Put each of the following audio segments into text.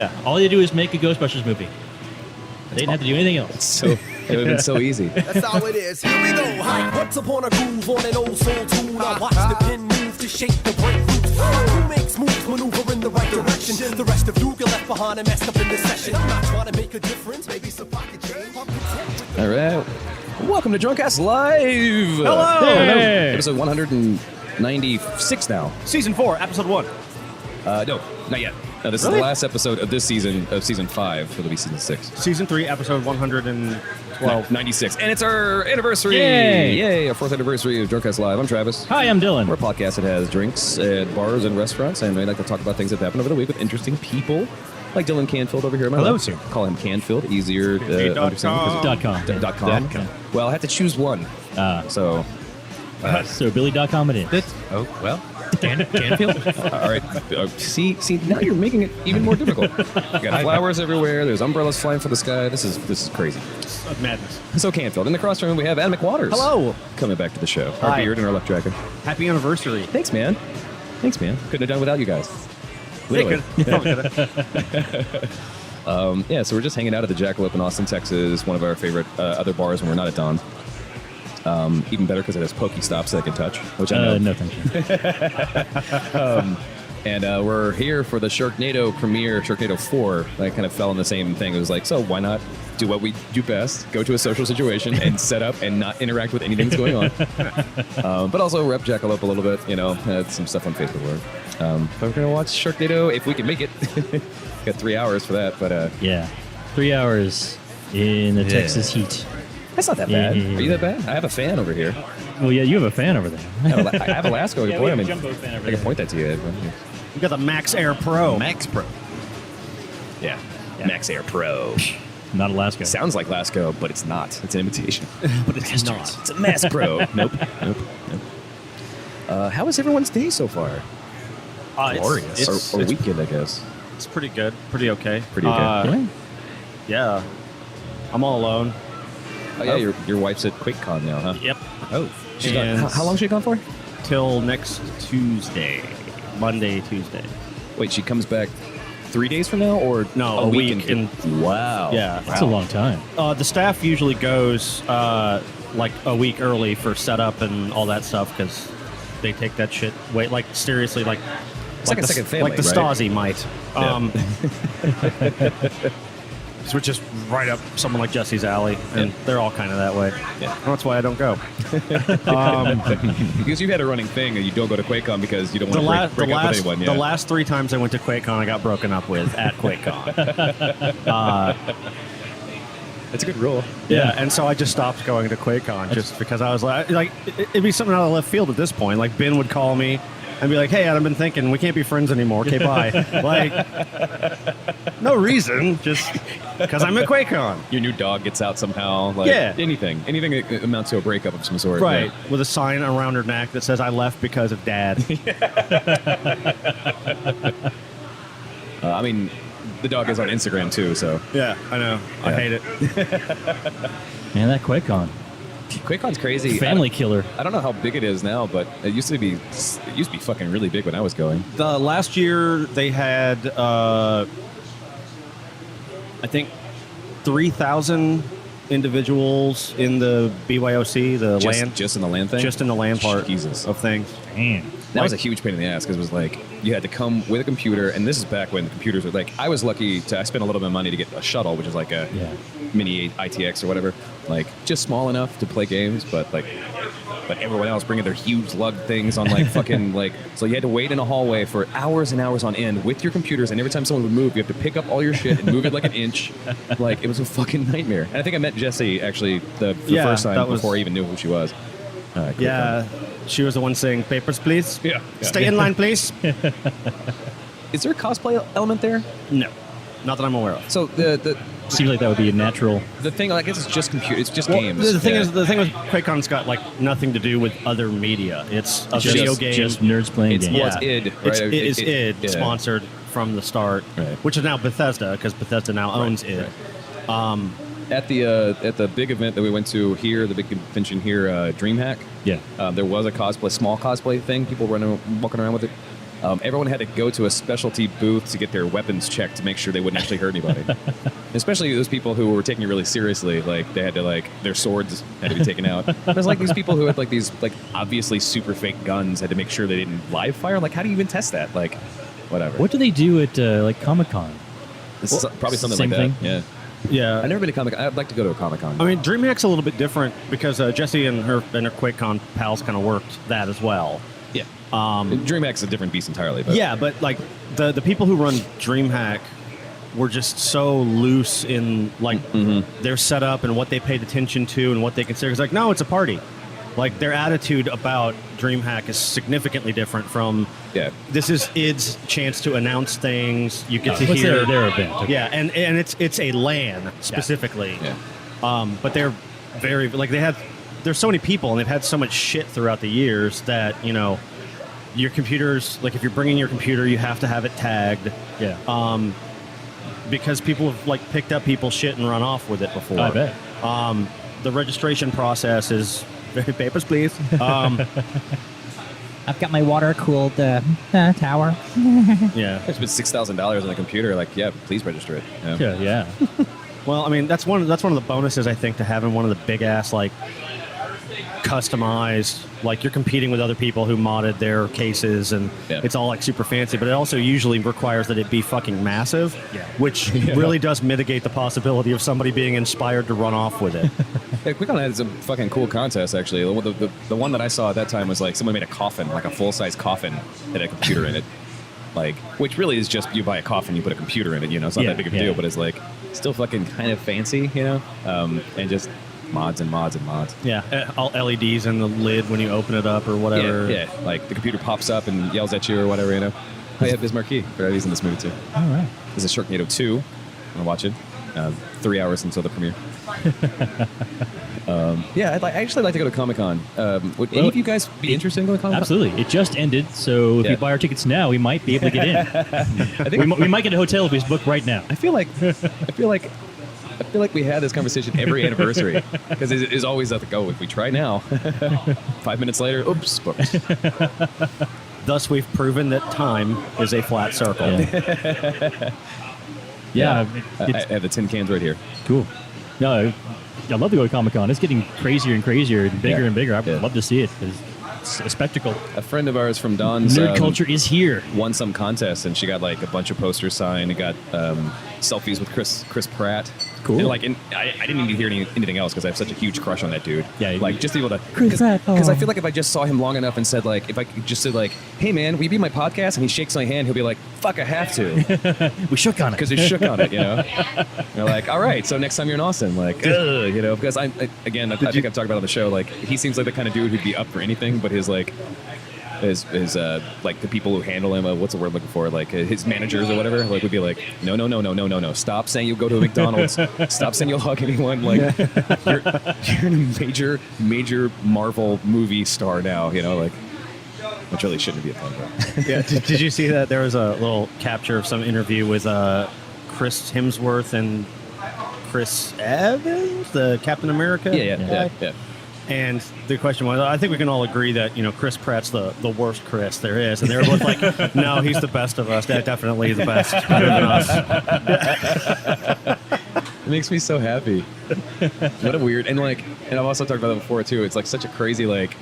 Yeah, all you do is make a Ghostbusters movie. They didn't have to do anything else. It would have been so easy. That's how it is. Here we go. Hi. Once upon a groove on an old soul tune. I watch the pin move to shape the breakthroughs. Who makes moves, maneuver in the right direction? The rest of you get left behind and messed up in this session. I'm not trying to make a difference. Maybe some pocket change. All right. Welcome to Drunkcast Live. Hello. Hey. Episode 196 now. Season 4, Episode 1. No, not yet. No, this is the last episode of this season, of Season 5. It'll be Season 6. Season 3, Episode 112. 96. And it's our anniversary. Yay. Our 4th anniversary of Drunkcast Live. I'm Travis. Hi, I'm Dylan. We're a podcast that has drinks at bars and restaurants, and we like to talk about things that happen over the week with interesting people. Like Dylan Canfield over here. Hello, left. sir. Call him Canfield. Easier to understand. .com. .com. Well, I had to choose one. So So Billy.com it is. Oh, well. Canfield? All right. See, now you're making it even more difficult. You got flowers everywhere. There's umbrellas flying from the sky. This is crazy. Madness. So Canfield. In the crossroom, we have Adam McWaters. Hello. Coming back to the show. Our Hi. beard and our luck dragon. Happy anniversary. Thanks, man. Couldn't have done without you guys. Literally. Yeah, so we're just hanging out at the Jackalope in Austin, Texas, one of our favorite other bars when we're not at Dawn. Even better because it has Pokestops that I can touch, which I know. No, thank you. And we're here for the Sharknado premiere, Sharknado 4. That kind of fell in the same thing. It was like, so why not do what we do best, go to a social situation and set up and not interact with anything that's going on. But also rep Jackalope a little bit, had some stuff on Facebook work. But we're going to watch Sharknado if we can make it. Got 3 hours for that, but... Yeah. 3 hours in the Texas heat. That's not that bad. Yeah. Are you that bad? I have a fan over here. Well, yeah, you have a fan over there. I have a Lasco. Yeah, we have a jumbo fan over I can there. point that to you. We got the Max Air Pro. Max Pro. Yeah. Max Air Pro. Not Alaska. Sounds like Lasco, but it's not. It's an imitation. But it's not. It's a Mass Pro. Nope. How was everyone's day so far? Glorious. Or weekend, I guess. It's pretty good. Pretty okay. Pretty okay. Yeah. Yeah. I'm all alone. Oh, yeah, your wife's at QuakeCon now, huh? Yep. Oh. She's And- how long she gone for? Till next Tuesday. Monday, Tuesday. Wait, she comes back 3 days from now, or No, a week and wow. Yeah. That's a long time. The staff usually goes like a week early for setup and all that stuff because they take that shit seriously like like a second family, like the right? Stasi might. Which is right up someone like Jesse's alley, and they're all kind of that way. Yeah. That's why I don't go. Because you've had a running thing, and you don't go to QuakeCon because you don't The, want to break up with anyone. Yeah. the last 3 times I went to QuakeCon, I got broken up with at QuakeCon. That's a good rule. Yeah, and so I just stopped going to QuakeCon just because I was like, it'd be something out of left field at this point. Like Ben would call me and be like, "Hey, I've been thinking we can't be friends anymore. Okay, bye." Like, no reason, just because I'm at QuakeCon. Your new dog gets out somehow. Like, Yeah. anything that amounts to a breakup of some sort. Right, Yeah. with a sign around her neck that says, "I left because of Dad." I mean, the dog is on Instagram too, so Yeah, I know. I hate it. Man, that QuakeCon. QuakeCon's crazy. Family killer. I don't know how big it is now, but it used to be fucking really big when I was going. The last year they had, I think, 3,000 individuals in the BYOC, the land. Just in the land thing? Just in the land part Jesus. of things. Man. That was a huge pain in the ass because it was like you had to come with a computer, and this is back when the computers were like. I was lucky I spent a little bit of money to get a shuttle, which is like a mini ITX or whatever, like just small enough to play games, but everyone else bringing their huge lug things on like fucking like. So you had to wait in a hallway for hours and hours on end with your computers, and every time someone would move, you have to pick up all your shit and move it like an inch. Like it was a fucking nightmare. And I think I met Jessie actually the first time before I even knew who she was. Yeah, she was the one saying, "Papers, please. Yeah. Stay in line, please." Is there a cosplay element there? No, not that I'm aware of. So the Seems like that would be a natural. The thing, I guess, it's just computer. It's just Well, games. the thing with QuakeCon's got like nothing to do with other media. It's a Just- video game. Just nerds playing It's- games. well, it's id, right? It is id, yeah. sponsored from the start, Right. which is now Bethesda because Bethesda now owns id. At the big event that we went to here, the big convention here, DreamHack. Yeah. There was a small cosplay thing. People walking around with it. everyone had to go to a specialty booth to get their weapons checked to make sure they wouldn't actually hurt anybody. Especially those people who were taking it really seriously, like they had to their swords had to be taken out. There's like these people who had like these like obviously super fake guns had to make sure they didn't live fire. Like how do you even test that? Like whatever. What do they do at like Comic-Con? This is probably something same like that. thing? Yeah. I've never been to Comic-Con. I'd like to go to a Comic-Con. I mean, DreamHack's a little bit different because Jesse and her QuakeCon pals kind of worked that as well. Yeah. DreamHack's a different beast entirely. But. Yeah, but like the people who run DreamHack were just so loose in like their setup and what they paid attention to and what they consider. It's like, no, it's a party. Like their attitude about DreamHack is significantly different from. Yeah. This is id's chance to announce things. You get to hear their event. Okay. Yeah, and it's a LAN specifically. Yeah. But they're very like there's so many people and they've had so much shit throughout the years that your computers, like if you're bringing your computer, you have to have it tagged. Yeah. Because people have like picked up people's shit and run off with it before. I bet. The registration process is papers, please. I've got my water-cooled tower. Yeah. It's been $6,000 on a computer. Like, yeah, please register it. Yeah. Well, I mean, that's one of the bonuses I think to having one of the big ass like customized, like you're competing with other people who modded their cases and it's all like super fancy, but it also usually requires that it be fucking massive, which really does mitigate the possibility of somebody being inspired to run off with it. Yeah, QuakeCon had some fucking cool contests actually. The one that I saw at that time was like someone made a coffin, like a full-size coffin that had a computer in it. Like, which really is just you buy a coffin, you put a computer in it, it's not that big of a deal, but it's like still fucking kind of fancy, and just mods and mods and mods. Yeah, all LEDs in the lid when you open it up or whatever. Yeah, like the computer pops up and yells at you or whatever, I have Biz Marquis. He's in this movie too. All right. This is Sharknado 2. I'm gonna watch it. 3 hours until the premiere. I'd actually like to go to Comic-Con. Would any of you guys be interested in going to Comic-Con? Absolutely. It just ended, so if we buy our tickets now, we might be able to get in. I think we might get a hotel if we book right now. I feel like we had this conversation every anniversary because it's always at the go. If we try now, 5 minutes later, oops, booked. Thus, we've proven that time is a flat circle. Yeah. I have the tin cans right here. Cool. No, I'd love to go to Comic-Con. It's getting crazier and crazier and bigger and bigger. I'd love to see it because it's a spectacle. A friend of ours from Dawn's nerd culture is here. Won some contest and she got like a bunch of posters signed and got selfies with Chris Pratt. Cool. And I didn't even hear anything else because I have such a huge crush on that dude. Yeah. Like just able to Chris Pratt. Because I feel like if I just saw him long enough and said like if I could just said like, hey man, will you be my podcast? And he shakes my hand, he'll be like, fuck, I have to. We shook on it Because we shook on it, You're like, all right, so next time you're in Austin, like, because I think I've talked about it on the show, like he seems like the kind of dude who'd be up for anything, but his like. His like the people who handle him, what's the word I'm looking for? Like his managers or whatever, like would be like, no. Stop saying you'll go to a McDonald's. Stop saying you'll hug anyone. Like you're a major Marvel movie star now. Like which really shouldn't be a thing. Yeah. Did you see that there was a little capture of some interview with Chris Hemsworth and Chris Evans, the Captain America? Yeah. And the question was, I think we can all agree that, Chris Pratt's the worst Chris there is. And they were both like, no, he's the best of us. Definitely the best. Better than us. It makes me so happy. What a weird, and I've also talked about that before too. It's like such a crazy, like,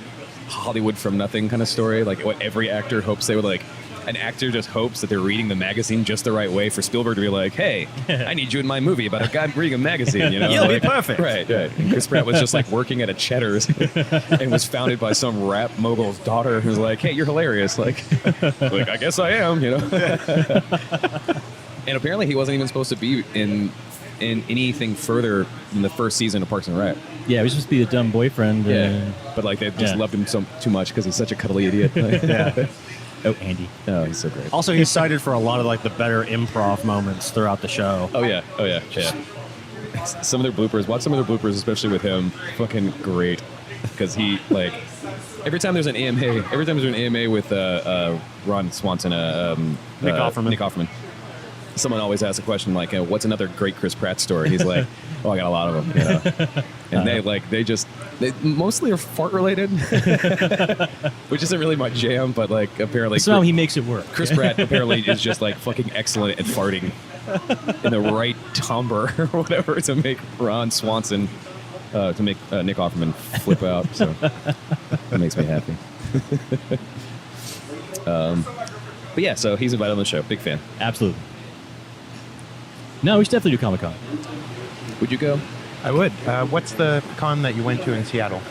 Hollywood from nothing kind of story. Like what every actor hopes they would like. An actor just hopes that they're reading the magazine just the right way for Spielberg to be like, hey, I need you in my movie about a guy reading a magazine, You'll be perfect. Right. And Chris Pratt was just like working at a Cheddar's and was founded by some rap mogul's daughter who's like, hey, you're hilarious. Like I guess I am, And apparently he wasn't even supposed to be in anything further than the first season of Parks and Rec. Yeah, he was supposed to be the dumb boyfriend. But like they just loved him too much because he's such a cuddly idiot. Yeah. Oh, Andy. Oh, he's so great. Also, he's cited for a lot of like the better improv moments throughout the show. Oh yeah. Some of their bloopers. Watch some of their bloopers, especially with him. Fucking great, because he like every time there's an AMA with Ron Swanson, Nick Offerman. Someone always asks a question like, "What's another great Chris Pratt story?" He's like, Oh, I got a lot of them. Yeah. And they mostly are fart related, which isn't really my jam. But like apparently, Somehow he makes it work. Chris Pratt apparently is just like fucking excellent at farting in the right timbre or whatever to make Ron Swanson, to make Nick Offerman flip out. So that makes me happy. But yeah, so he's invited on the show. Big fan. Absolutely. No, we should definitely do Comic-Con. Would you go? I would. What's the con that you went to in Seattle?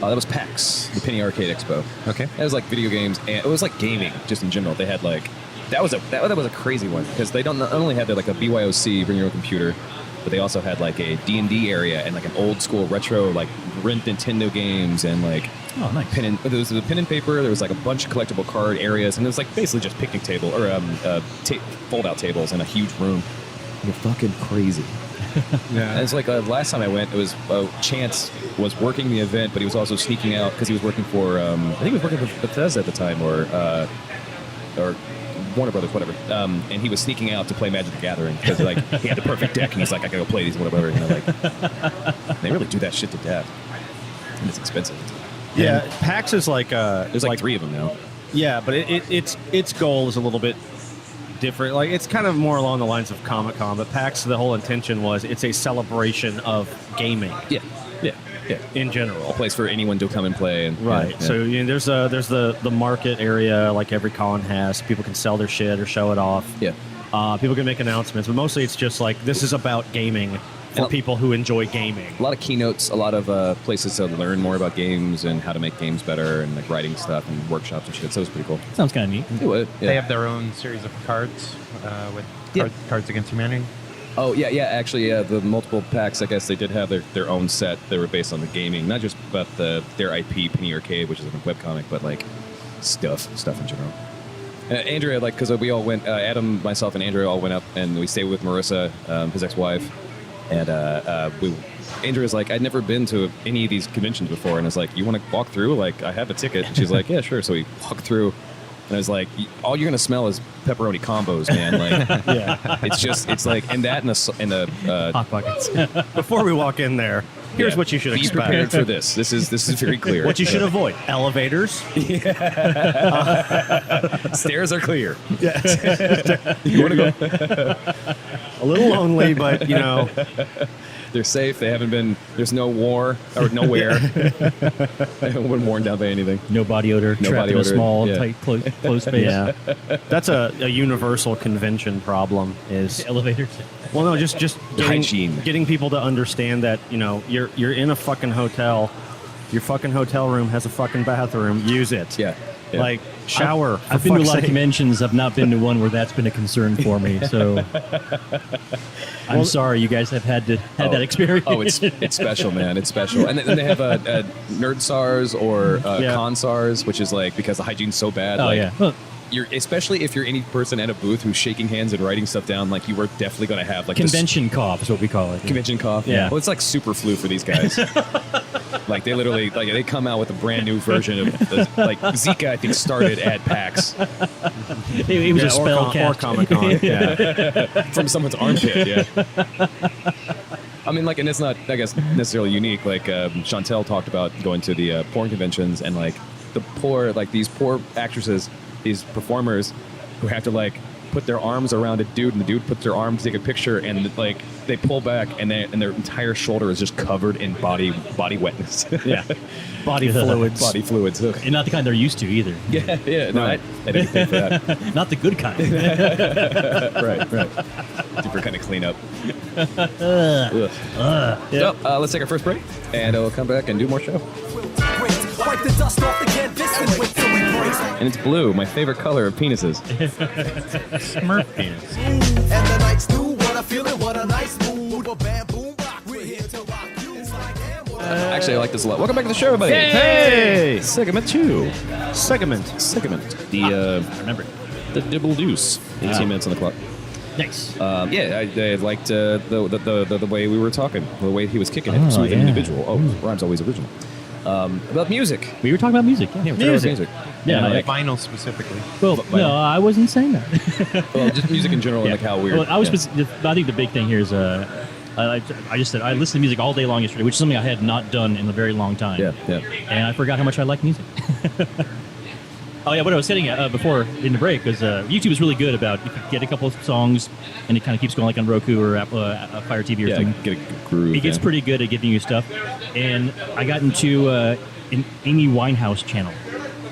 That was PAX, the Penny Arcade Expo. Okay. It was like video games, and it was like gaming, just in general. They had like that was a crazy one because they not only had like a BYOC, bring your own computer, but they also had like a D&D area and like an old school retro like rent Nintendo games and like nice. There was the pen and paper. There was like a bunch of collectible card areas, and it was like basically just picnic table or fold out tables in a huge room. They're fucking crazy. Yeah. And it's like last time I went, it was Chance was working the event, but he was also sneaking out because he was working for I think he was working for Bethesda at the time, or Warner Brothers, whatever. And he was sneaking out to play Magic the Gathering because like he had the perfect deck, and he's like, I gotta go play these, whatever. You know, like they really do that shit to death, and it's expensive. Yeah, PAX is like There's like 3 of them now. Yeah, but its goal is a little bit different. Like it's kind of more along the lines of Comic-Con, but PAX, the whole intention was it's a celebration of gaming. Yeah. In general, A place for anyone to come and play. And, right. Yeah. So there's the market area like every con has. People can sell their shit or show it off. Yeah. People can make announcements, but mostly it's just like this is about gaming for And people who enjoy gaming. A lot of keynotes, a lot of places to learn more about games and how to make games better, and like writing stuff and workshops and shit. So it was pretty cool. Sounds kind of neat. It would. Yeah. They have their own series of cards with Yeah. Cards Against Humanity. Oh yeah. Actually, the multiple packs. I guess they did have their own set. They were based on the gaming, not just about their IP, Penny Arcade, which is a webcomic, but like stuff in general. Andrea, like, because we all went, Adam, myself, and Andrea all went up, and we stayed with Marissa, his ex-wife, and Andrea's like, I'd never been to any of these conventions before, and I was like, you want to walk through? Like, I have a ticket. And she's like, yeah, sure. So we walked through, and I was like, all you're gonna smell is pepperoni combos, man. Like, Yeah. it's like, and that and the Hot Pockets. Before we walk in there, here's yeah. what you should Be expect. prepared for this. This is very clear. What you should avoid: elevators. Stairs are clear. Yeah. You want to go? A little lonely, but you know. They're safe. They haven't been. There's no war or nowhere. They haven't been worn down by anything. No body odor. No trapped body in a odor, small, yeah. tight, closed space. Yeah, that's a universal convention problem. Is Elevators. well, no, just Hygiene. getting people to understand that you're in a fucking hotel. Your fucking hotel room has a fucking bathroom. Use it. Yeah. Like shower. I've been to a lot of conventions. I've not been to one where that's been a concern for me. So I'm sorry you guys have had that experience. Oh, it's special, man. It's special. And then they have nerd SARS or con SARS, which is like because the hygiene's so bad. Oh like, yeah. Well, You're especially if you're any person at a booth who's shaking hands and writing stuff down, like you are definitely going to have like convention cough is what we call it. convention cough. Yeah. Well, it's like super flu for these guys. Like they literally like they come out with a brand new version of like Zika. I think started at PAX It was a spell or cast. Comic-Con. Yeah. from someone's armpit. Yeah. I mean, like, and it's not, I guess, necessarily unique. Like Chantel talked about going to the porn conventions and like these poor actresses, these performers who have to like put their arms around a dude and the dude puts their arm to take a picture and like they pull back and their entire shoulder is just covered in body wetness. Yeah. Body fluids. Body fluids. Ugh. And not the kind they're used to either. Yeah. No, Right. I didn't pay for that. Not the good kind. Right. Super kind of clean up. Ugh. So, let's take our first break and we'll come back and do more show. Wipe the dust off the canvas and wait till we break. And it's blue, my favorite color of penises. Smurf penis. And the night's new, what a feeling, what a nice mood. A bam, boom, rock, we're here to rock you. It's like, damn, what a Actually, I like this a lot. Welcome back to the show, everybody. Hey! Segment 2. Segment. The Remember. the Dibble Deuce. 18 minutes on the clock. Nice. Yeah, I liked the way we were talking, the way he was kicking it. Smooth yeah. individual. Oh, rhyme's always original. About music. We were talking about music. Yeah. Music. Yeah, And, like- Vinyl specifically. Well, no, I wasn't saying that. well, just music in general, and like how weird. Well, I think the big thing here is I just said I listened to music all day long yesterday, which is something I had not done in a very long time. Yeah, yeah. And I forgot how much I like music. Oh yeah, what I was saying before in the break was YouTube is really good about if you get a couple of songs and it kind of keeps going like on Roku or Apple, Fire TV or something. Get a groove. It gets pretty good at giving you stuff. And I got into an Amy Winehouse channel.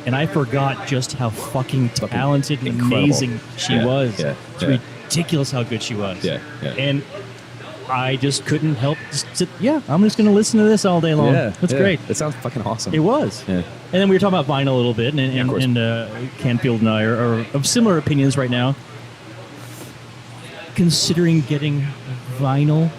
And I forgot just how fucking talented and incredible. amazing she was. Yeah, it's yeah. ridiculous how good she was. Yeah, yeah. And I just couldn't help just sit, I'm just going to listen to this all day long. Yeah, That's yeah. great. It sounds fucking awesome. It was. Yeah. And then we were talking about vinyl a little bit, and Canfield and I are of similar opinions right now. Considering getting vinyl.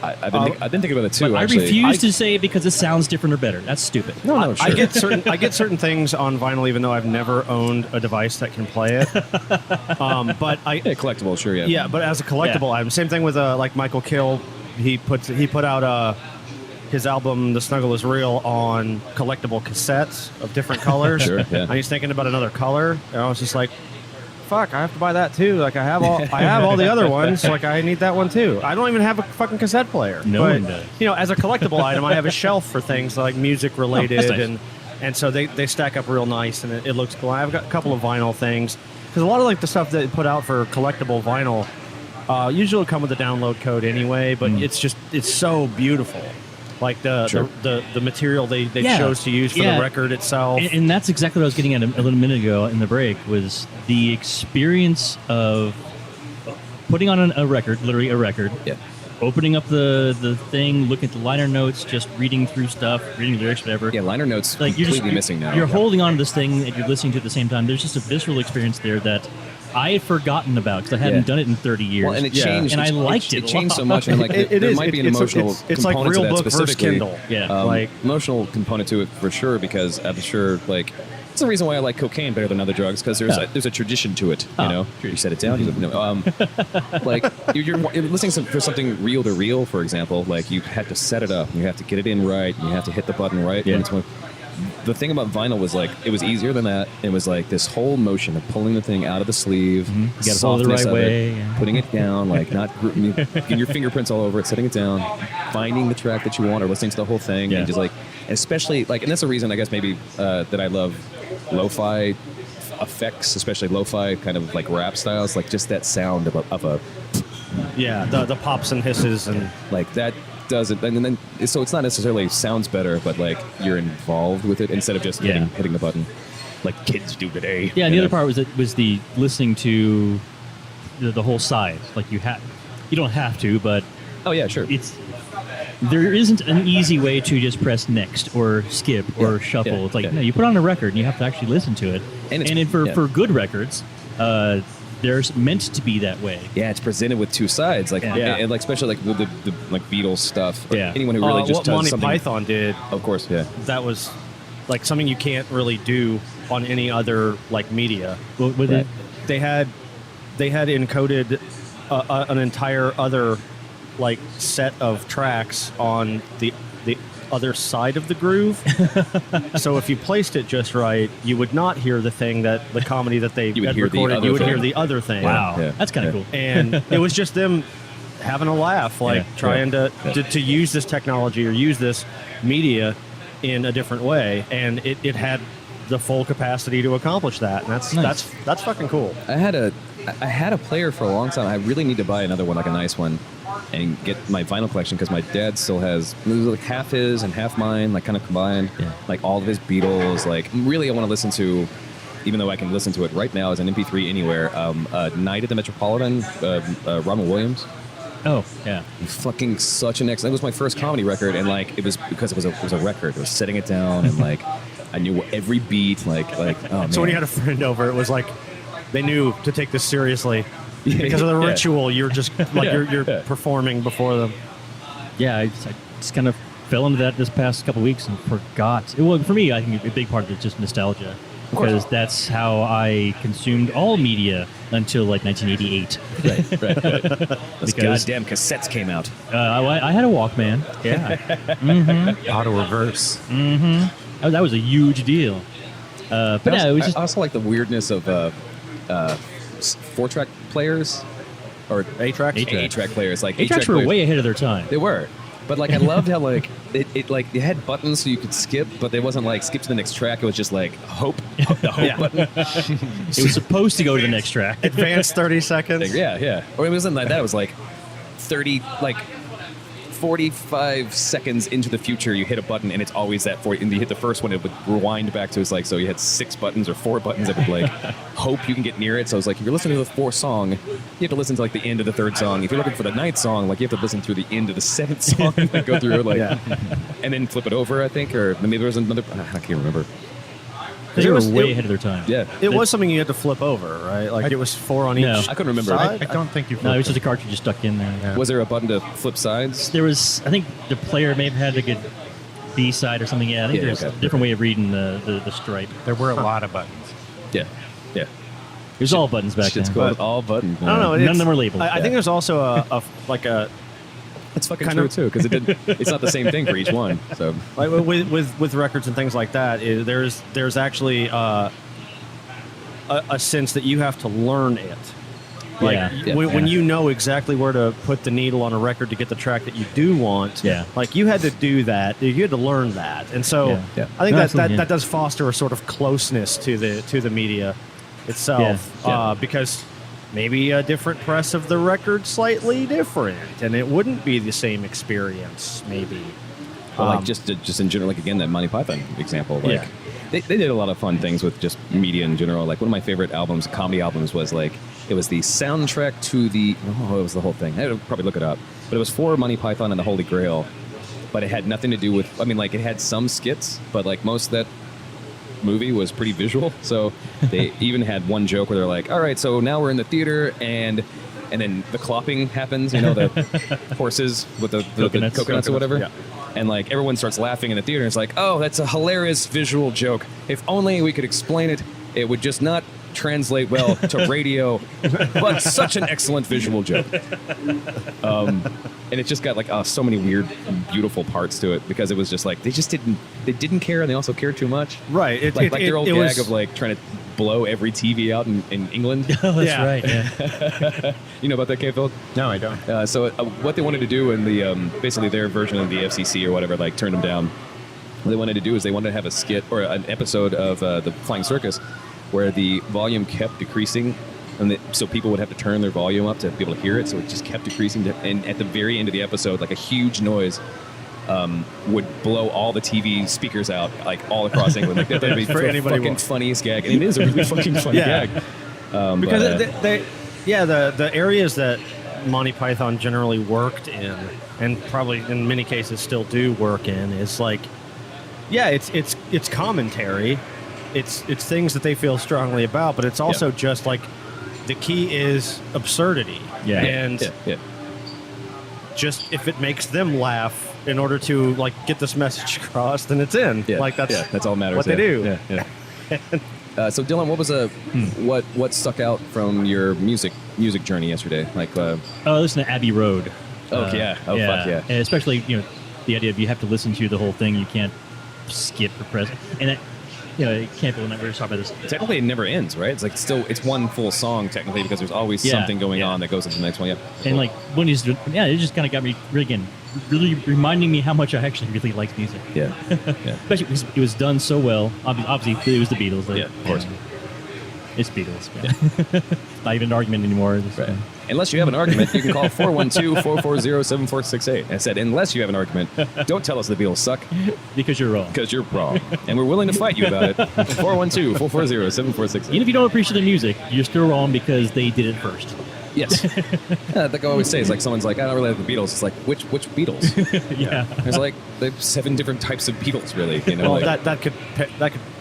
I've been thinking about it too. But actually. I refuse to say it because it sounds different or better. That's stupid. No, sure. I get certain things on vinyl, even though I've never owned a device that can play it. But I Yeah, collectible, sure, yeah. yeah, but as a collectible item, same thing with like Michael Kill. He put out his album "The Snuggle Is Real" on collectible cassettes of different colors. Sure, yeah. And he's thinking about another color, and I was just like, fuck, I have to buy that too. Like I have all the other ones. Like I need that one too. I don't even have a fucking cassette player. No but, one does. You know, as a collectible item, I have a shelf for things like music related, that's nice. and so they stack up real nice, and it looks cool. I've got a couple of vinyl things because a lot of like the stuff that they put out for collectible vinyl usually will come with a download code anyway. But it's so beautiful. Like the material they chose to use for the record itself. And that's exactly what I was getting at a little minute ago in the break, was the experience of putting on a record, literally a record, opening up the thing, looking at the liner notes, just reading through stuff, reading lyrics, whatever. Yeah, liner notes Like completely missing now. You're holding on to this thing that you're listening to at the same time. There's just a visceral experience there that I had forgotten about because I hadn't done it in 30 years. Well, and it changed. And I liked it. It changed so much. And like, there might be an emotional it's like component real to that book versus specifically. Kindle. Yeah. Like emotional component to it for sure, because I'm sure like it's the reason why I like cocaine better than other drugs, because there's a tradition to it. You know, you set it down. Like you're listening for something reel to reel, for example. Like you had to set it up, you have to get it in right, you have to hit the button right. Yeah. The thing about vinyl was like it was easier than that. It was like this whole motion of pulling the thing out of the sleeve, You got to hold it the softness right of it, way. Yeah. putting it down, like not getting your fingerprints all over it, setting it down, finding the track that you want, or listening to the whole thing, and just like, especially like, and that's the reason I guess maybe that I love lo-fi effects, especially lo-fi kind of like rap styles, like just that sound of a the pops and hisses and like that does it, and then so it's not necessarily sounds better, but like you're involved with it instead of just hitting the button like kids do today. Yeah, and the other part was the listening to the whole side. Like you don't have to, but Oh yeah, sure. There isn't an easy way to just press next or skip or shuffle. It's like no, you put on a record and you have to actually listen to it. And for good records, there's meant to be that way. Yeah, it's presented with two sides, like and like especially like the like Beatles stuff. Or anyone who really just what does Monty something. Python did, Of course, yeah. that was like something you can't really do on any other like media. With it, They had encoded an entire other like set of tracks on the other side of the groove. So if you placed it just right, you would not hear the thing that the comedy that they You would had hear the recorded. other You would hear thing. the other thing. wow, Yeah. that's kind of cool. And it was just them having a laugh, like trying to use this technology or use this media in a different way, and it had the full capacity to accomplish that, and that's fucking cool. I had a player for a long time. I really need to buy another one, like a nice one, and get my vinyl collection, because my dad still has like half his and half mine, like kind of combined. Yeah. Like all of his Beatles. Like really, I want to listen to, even though I can listen to it right now as an MP3 anywhere. Night at the Metropolitan, Ronald Williams. Oh yeah, Fucking such an excellent. It was my first comedy record, and like it was because it was a record. It was setting it down, and like I knew every beat. Like oh man. So when you had a friend over, it was like they knew to take this seriously because of the ritual. You're just like you're performing before them. yeah. I just kind of fell into that this past couple weeks and forgot. Well, for me, I think a big part of it is just nostalgia, because that's how I consumed all media until like 1988. right. Those Because- goddamn cassettes came out. I had a Walkman. Yeah, Auto reverse. Oh, that was a huge deal. But no, it was just I also like the weirdness of 4-track players. or 8-tracks? 8-track players. Like 8-tracks were players. way ahead of their time. They were. But like I loved how like it had buttons so you could skip, but it wasn't like skip to the next track. It was just like hope, the hope button. It was supposed to go to the next track. Advanced 30 seconds. Yeah. Or it wasn't like that. It was like 45 seconds into the future, you hit a button and it's always that 40. And you hit the first one, it would rewind back to it's like so you had 6 buttons or 4 buttons that would like hope you can get near it. So it's like if you're listening to the 4th song, you have to listen to like the end of the 3rd song. If you're looking for the 9th song, like you have to listen through the end of the 7th song and like, go through it like and then flip it over. I think, or maybe there was another. I can't remember. Because they were way ahead of their time. Yeah, It was something you had to flip over, right? Like it was 4 on No. each. I couldn't remember. side? I don't think you. No, it was flipped just a cartridge just stuck in there. Yeah. Was there a button to flip sides? There was, I think the player may have had like a B side or something. Yeah, I think Yeah, there's okay. a different way of reading the stripe. There were a lot of buttons. Yeah. It was all buttons back Shit's then. called all buttons. I don't know. None of them were labeled. I think there's also a It's fucking kind true of- too because it's not the same thing for each one. So like with records and things like that. There's actually a sense that you have to learn it. Like Yeah. when you know exactly where to put the needle on a record to get the track that you do want. Yeah. Like you had to do that. You had to learn that, and so Yeah. Yeah. I think No, that absolutely, yeah. does foster a sort of closeness to the media itself, Yeah. because maybe a different press of the record slightly different, and it wouldn't be the same experience. Maybe. Well, like just in general, like again that Monty Python example, like Yeah. they did a lot of fun things with just media in general. Like one of my favorite albums, comedy albums, was like it was the soundtrack to it was the whole thing. I would probably look it up, but it was for Monty Python and the Holy Grail, but it had nothing to do with. I mean, like it had some skits, but like most of that movie was pretty visual. So they even had one joke where they're like, "All right, so now we're in the theater and." And then the clopping happens, you know, the horses with the coconuts or whatever. Yeah. And like everyone starts laughing in the theater. It's like, oh, that's a hilarious visual joke. If only we could explain it, it would just not translate well to radio, but such an excellent visual joke. And it just got like so many weird, beautiful parts to it because it was just like they didn't care and they also cared too much. Right. Like their old it gag was, of like trying to blow every TV out in England. Oh, that's Yeah. right. Yeah. You know about that, K-Phil? No, I don't. So what they wanted to do in the basically their version of the FCC or whatever, like turned them down. What they wanted to do is they wanted to have a skit or an episode of the Flying Circus where the volume kept decreasing, and so people would have to turn their volume up to be able to hear it. So it just kept decreasing, and at the very end of the episode, like a huge noise would blow all the TV speakers out, like all across England. Like that'd be For the anybody fucking wants. funniest gag, and it is a really fucking funny Yeah. gag. because But, the areas that Monty Python generally worked in, and probably in many cases still do work in, is like, it's commentary, it's things that they feel strongly about, but it's also just like the key is absurdity, Yeah. and yeah. just if it makes them laugh in order to like get this message across, then it's in. Yeah, Like that's that's all that matters. what they do. Yeah, yeah. So Dylan, what was what stuck out from your music journey yesterday? Like, Oh, listen to Abbey Road. fuck yeah. And Yeah. especially, the idea of you have to listen to the whole thing. You can't skip or press. And it can't be. We were talking about this. Technically, it never ends, right? It's like it's one full song technically because there's always Yeah, something going yeah. on that goes into the next one. Yeah. And like when he's, it just kind of got me really reminding me how much I actually really like music. Yeah. Especially because it was done so well. Obviously, it was the Beatles. Yeah, of course. It's Beatles. But not even an argument anymore. It's, Right. Unless you have an argument, you can call 412-440-7468. I said, unless you have an argument, don't tell us the Beatles suck because you're wrong. because you're wrong. And we're willing to fight you about it. 412-440-7468. Even if you don't appreciate the music, you're still wrong because they did it first. Yes. Like I always say, it's like someone's like, I don't really like the Beatles. It's like, which Beatles? Yeah. There's like there's 7 different types of Beatles, really. You know, Well, like, that could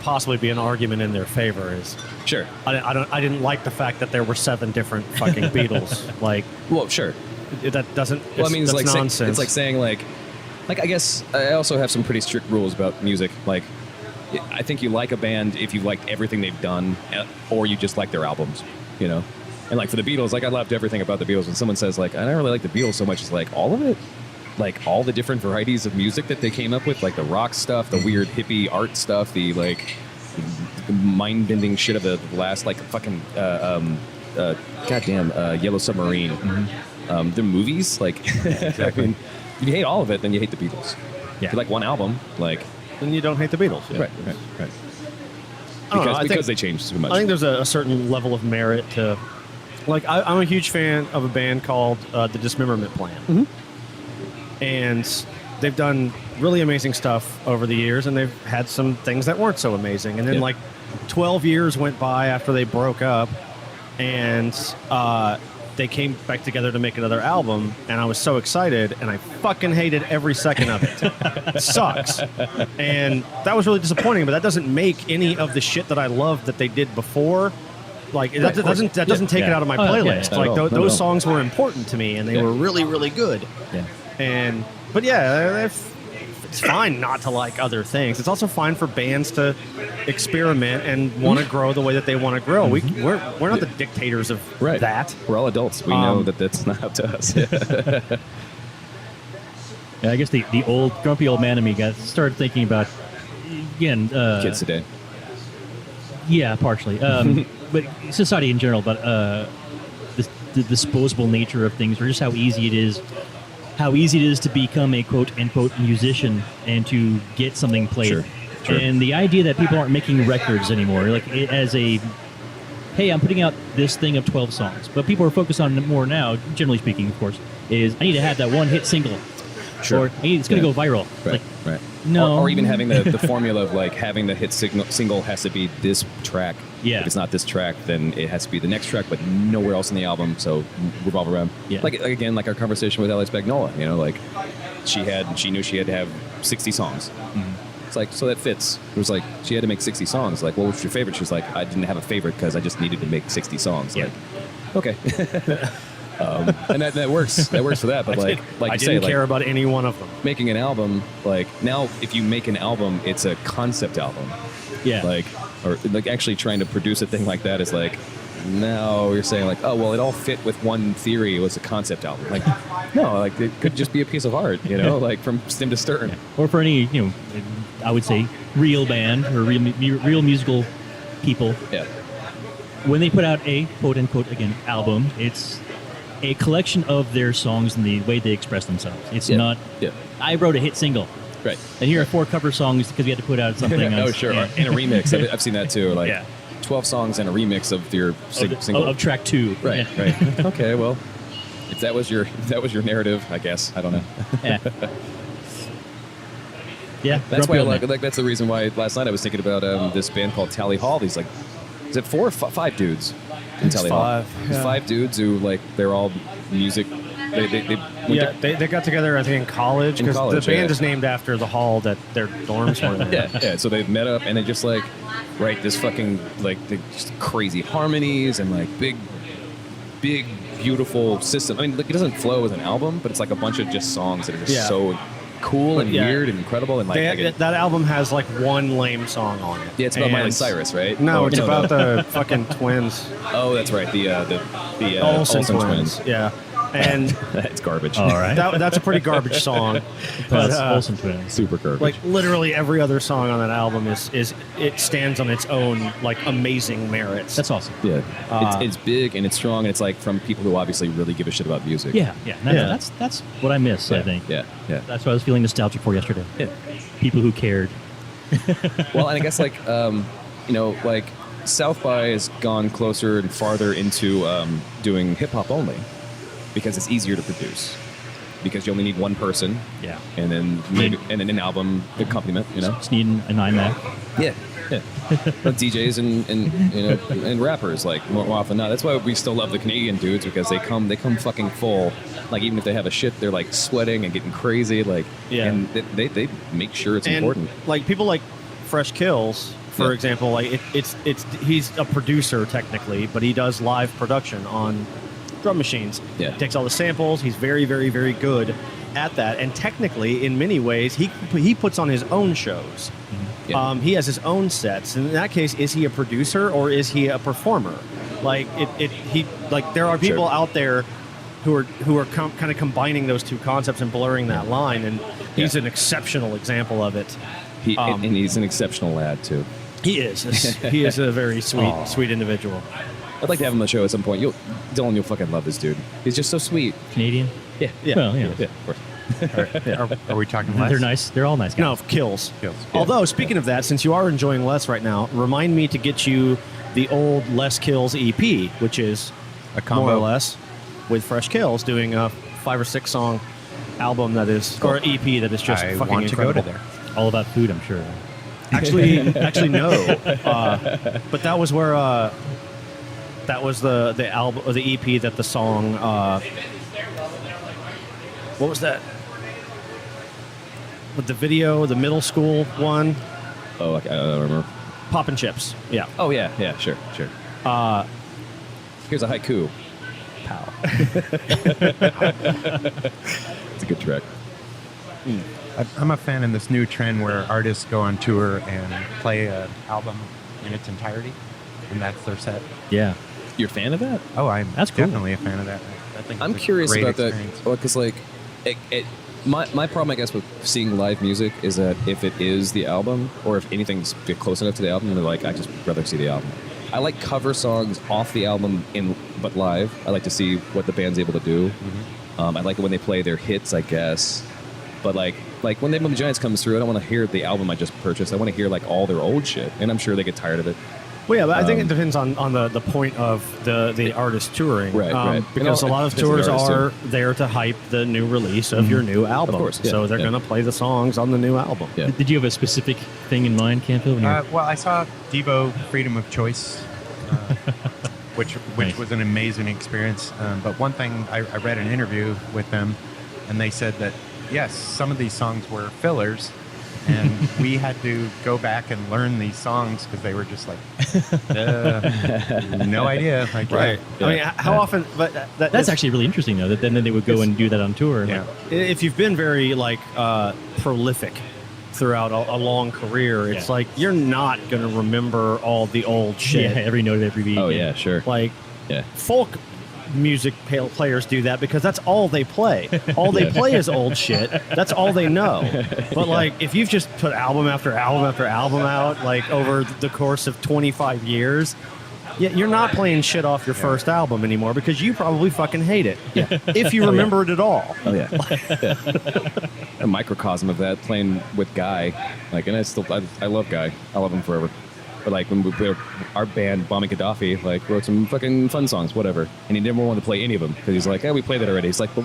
possibly be an argument in their favor. Is sure. I didn't like the fact that there were 7 different fucking Beatles. Like Well, sure. that doesn't. Well, I mean, it's that's like nonsense. it's like saying like I guess I also have some pretty strict rules about music. Like, I think you like a band if you liked everything they've done, or you just like their albums. You know. And like for the Beatles, like I loved everything about the Beatles. When someone says like, I don't really like the Beatles so much, it's like all of it, like all the different varieties of music that they came up with, like the rock stuff, the weird hippie art stuff, the like mind-bending shit of the last like fucking goddamn Yellow Submarine. The movies, like, exactly. I mean, if you hate all of it, then you hate the Beatles. Yeah. If you like one album, like, Then you don't hate the Beatles. Yeah. right. I don't know, I Because think- they changed too much. I think there's a certain level of merit to, like, I'm a huge fan of a band called the Dismemberment Plan, and they've done really amazing stuff over the years, and they've had some things that weren't so amazing. And then, Yeah. like, 12 years went by after they broke up, and they came back together to make another album, and I was so excited, and I fucking hated every second of it. It sucks. And that was really disappointing, but that doesn't make any of the shit that I loved that they did before. Like, that doesn't take it Yeah. out of my Oh, yeah, playlist. yeah. Like, Not at all. Not at those all. songs were important to me, and they Yeah. were really, really good. Yeah. But yeah, it's fine not to like other things. It's also fine for bands to experiment and want to grow the way that they want to grow. We're not the dictators of right. that. We're all adults. We know that that's not up to us. Yeah, I guess the old grumpy old man in me got started thinking about again. Kids today. Yeah, partially. But society in general. But the disposable nature of things, or just how easy it is to become a quote unquote musician and to get something played. Sure. And the idea that people aren't making records anymore, like as a, hey, I'm putting out this thing of 12 songs, but people are focused on more now, generally speaking, of course, is I need to have that one hit single. Sure. Or it's going to Yeah. go viral. Right. Like, Right. no. Or even having the formula of like having the hit single has to be this track. Yeah. If it's not this track, then it has to be the next track, but nowhere else in the album. So revolve around. Yeah. Like again, like our conversation with Alex Bagnola. You know, like she knew she had to have 60 songs. It's like, so that fits. It was like she had to make 60 songs. Like, what was your favorite? She's like, I didn't have a favorite because I just needed to make 60 songs. Yeah. Like, okay. And that works. That works for that. But like I you didn't say, care like, about any one of them. making an album, like now if you make an album, it's a concept album. yeah. Like, or like actually trying to produce a thing like that is like, now you're saying like, oh well, it all fit with one theory. It was a concept album. Like, no, like it could just be a piece of art, you know, like from stem to stern. Or for any, I would say real band or real musical people, Yeah, when they put out a quote unquote again album, it's a collection of their songs and the way they express themselves. It's Yeah. not. Yeah. I wrote a hit single, right. and here are 4 cover songs because we had to put out something. Oh else. sure, Yeah. in a remix. I've seen that too. Like, Yeah. 12 songs and a remix of your single. Of track 2. Right, Yeah. right. Okay, well, if that was your narrative, I guess I don't know. Yeah. Yeah, That's grumpy why I old like, man. like. That's the reason why last night I was thinking about this band called Tally Hall. These like, is it 4 or 5 dudes in Tally Hall? 5, It's yeah. 5 dudes who like they're all music. They went Yeah, to- they got together, I think, in college, In because the college, band yeah. is named after the hall that their dorms were in. yeah. So they met up and they just like write this fucking like just crazy harmonies and like big, beautiful system. I mean, like, it doesn't flow as an album, but it's like a bunch of just songs that are just Yeah. so cool and Yeah. weird and incredible and like. That album has like one lame song on it. yeah, it's about Miley And- Cyrus, right? No, Oh, it's about the fucking twins. Oh, that's right. The Olsen twins. Yeah. And That's garbage. All right. that's a pretty garbage song. But That's Olsen Twins. Super garbage. like literally every other song on that album is it stands on its own like amazing merits. That's awesome. yeah, it's big and it's strong and it's like from people who obviously really give a shit about music. Yeah. Yeah. That's what I miss. I think. Yeah. That's what I was feeling nostalgic for yesterday. Yeah. People who cared. Well, and I guess like like South by has gone closer and farther into doing hip hop only because it's easier to produce because you only need one person. Yeah. And then and then an album accompaniment. You know. Just needing an iMac. Yeah. But DJs and rappers like more often than not. That's why we still love the Canadian dudes because they come fucking full. Like even if they have a shit, they're like sweating and getting crazy. Like and they make sure it's and important. like people like Fresh Kills, for Yeah. example, like it's he's a producer technically, but he does live production on drum machines. Yeah. He takes all the samples. He's very, very, very good at that. And technically, in many ways, he puts on his own shows. Yeah. He has his own sets. And in that case, is he a producer or is he a performer? Like there are people Sure. out there who are kind of combining those two concepts and blurring that line. And he's Yeah. an exceptional example of it. And he's an exceptional lad too. He is. He is a very sweet individual. I'd like to have him on the show at some point. Dylan, you'll fucking love this dude. He's just so sweet. Canadian. Yeah. Well, yeah. Yeah, of course. Are we talking less? They're nice. They're all nice guys. No, Kills. Kills. Although, speaking of that, since you are enjoying Les right now, remind me to get you the old Les Kills EP, which is A combo. more or less with Fresh Kills, doing a 5 or 6 song album that is, or EP that is just I fucking want incredible. to go to there. All about food, I'm sure. Actually, no. But that was where that was the album or the EP that the song. What was that? With the video, the middle school one, Oh, I don't remember. Poppin' Chips. Yeah. Oh, yeah, sure. Here's a haiku. Pow. It's a good track. I'm a fan of this new trend where artists go on tour and play an album in its entirety, and that's their set. Yeah. You're a fan of that? Oh, I'm That's cool. definitely a fan of that. I think I'm it's a curious great about experience. that. Well, because like, my problem, I guess, with seeing live music is that if it is the album, or if anything's get close enough to the album, then like I just rather see the album. I like cover songs off the album but live. I like to see what the band's able to do. Mm-hmm. I like it when they play their hits, I guess. But like when They Movie Giants comes through, I don't want to hear the album I just purchased. I want to hear like all their old shit, and I'm sure they get tired of it. Well, yeah, but I think it depends on the point of the artist touring. Right. Because And a lot of this is tours the artist, are there to hype the new release of your new album. Of course, yeah, so they're yeah. going to play the songs on the new album. Yeah. Did you have a specific thing in mind, Canfield? When you were- Well, I saw Devo Freedom of Choice, which Nice. was an amazing experience. But one thing, I read an interview with them, and they said that, yes, some of these songs were fillers, and we had to go back and learn these songs because they were just like, no idea. Like, Right. Yeah. I mean, how often? But That's actually really interesting, though. That then they would go and do that on tour. Yeah. if you've been very prolific throughout a long career, it's Yeah. like you're not going to remember all the old Yeah, shit. every note of every beat. Oh yeah, sure. Like Yeah. folk music players do that because that's all they play. All they play is old shit. That's all they know. But like if you've just put album after album after album out like over the course of 25 years, you're not playing shit off your first album anymore because you probably fucking hate it. Yeah. If you remember it at all. Oh yeah. A microcosm of that, playing with Guy, like, and I love Guy. I love him forever. But like when our band Bombing Gaddafi, like wrote some fucking fun songs, whatever, and he never wanted to play any of them because he's like, we played that already. He's like, but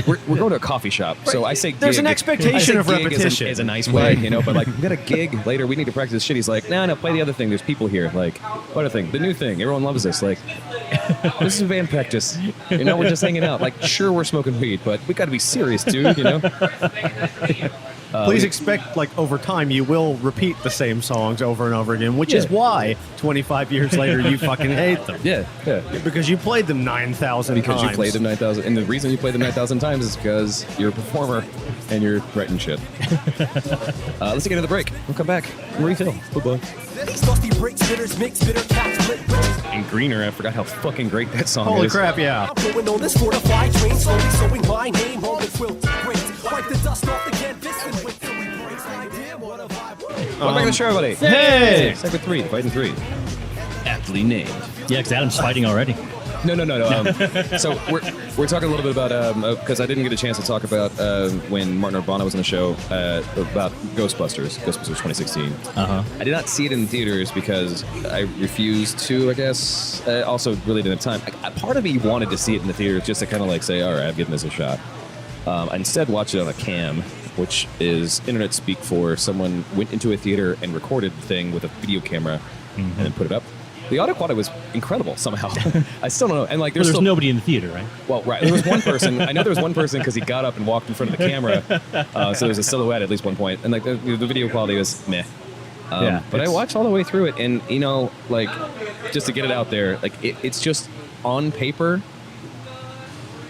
we're going to a coffee shop, so I say There's gig. an expectation I say of gig repetition. is a nice way, but like we got a gig later, we need to practice this shit. He's like, no, play the other thing. There's people here. Like, what other thing? The new thing. Everyone loves this. Like, this is band practice. We're just hanging out. Like, sure, we're smoking weed, but we got to be serious, dude. Please expect, like, over time, you will repeat the same songs over and over again, which is Yeah. why 25 years later you fucking hate them. Yeah. Because you played them 9,000 times. Because you played them 9,000, and the reason you played them 9,000 times is because you're a performer and you're writing shit. Let's get into the break. We'll come back and refill. Bye-bye. These dusty bricks, bitters, mix, bitter cats, split bricks. And Greener, I forgot how fucking great that song Holy is. crap, yeah. I'm going on this fortified train, slowly sewing my name on the quilt. Great, wipe the dust off the canvas and wait till we break. Like, damn, what have I Welcome back to the show, everybody. Hey! Segment 3, Fighting 3. Aptly named. Yeah, because Adam's fighting already. No. So we're talking a little bit about because I didn't get a chance to talk about when Martin Urbano was on the show about Ghostbusters 2016. Uh-huh. I did not see it in theaters because I refused to. I guess also really didn't have time. Part of me wanted to see it in the theaters just to kind of like say, all right, I'm giving this a shot. I instead watched it on a cam, which is internet speak for someone went into a theater and recorded the thing with a video camera and then put it up. The audio quality was incredible somehow. I still don't know. And like, There's still nobody in the theater, right? Well, right. There was one person. I know there was one person because he got up and walked in front of the camera. So there was a silhouette at least one point, and like the video quality was meh. Yeah, but I watched all the way through it, and like just to get it out there, like it's just on paper.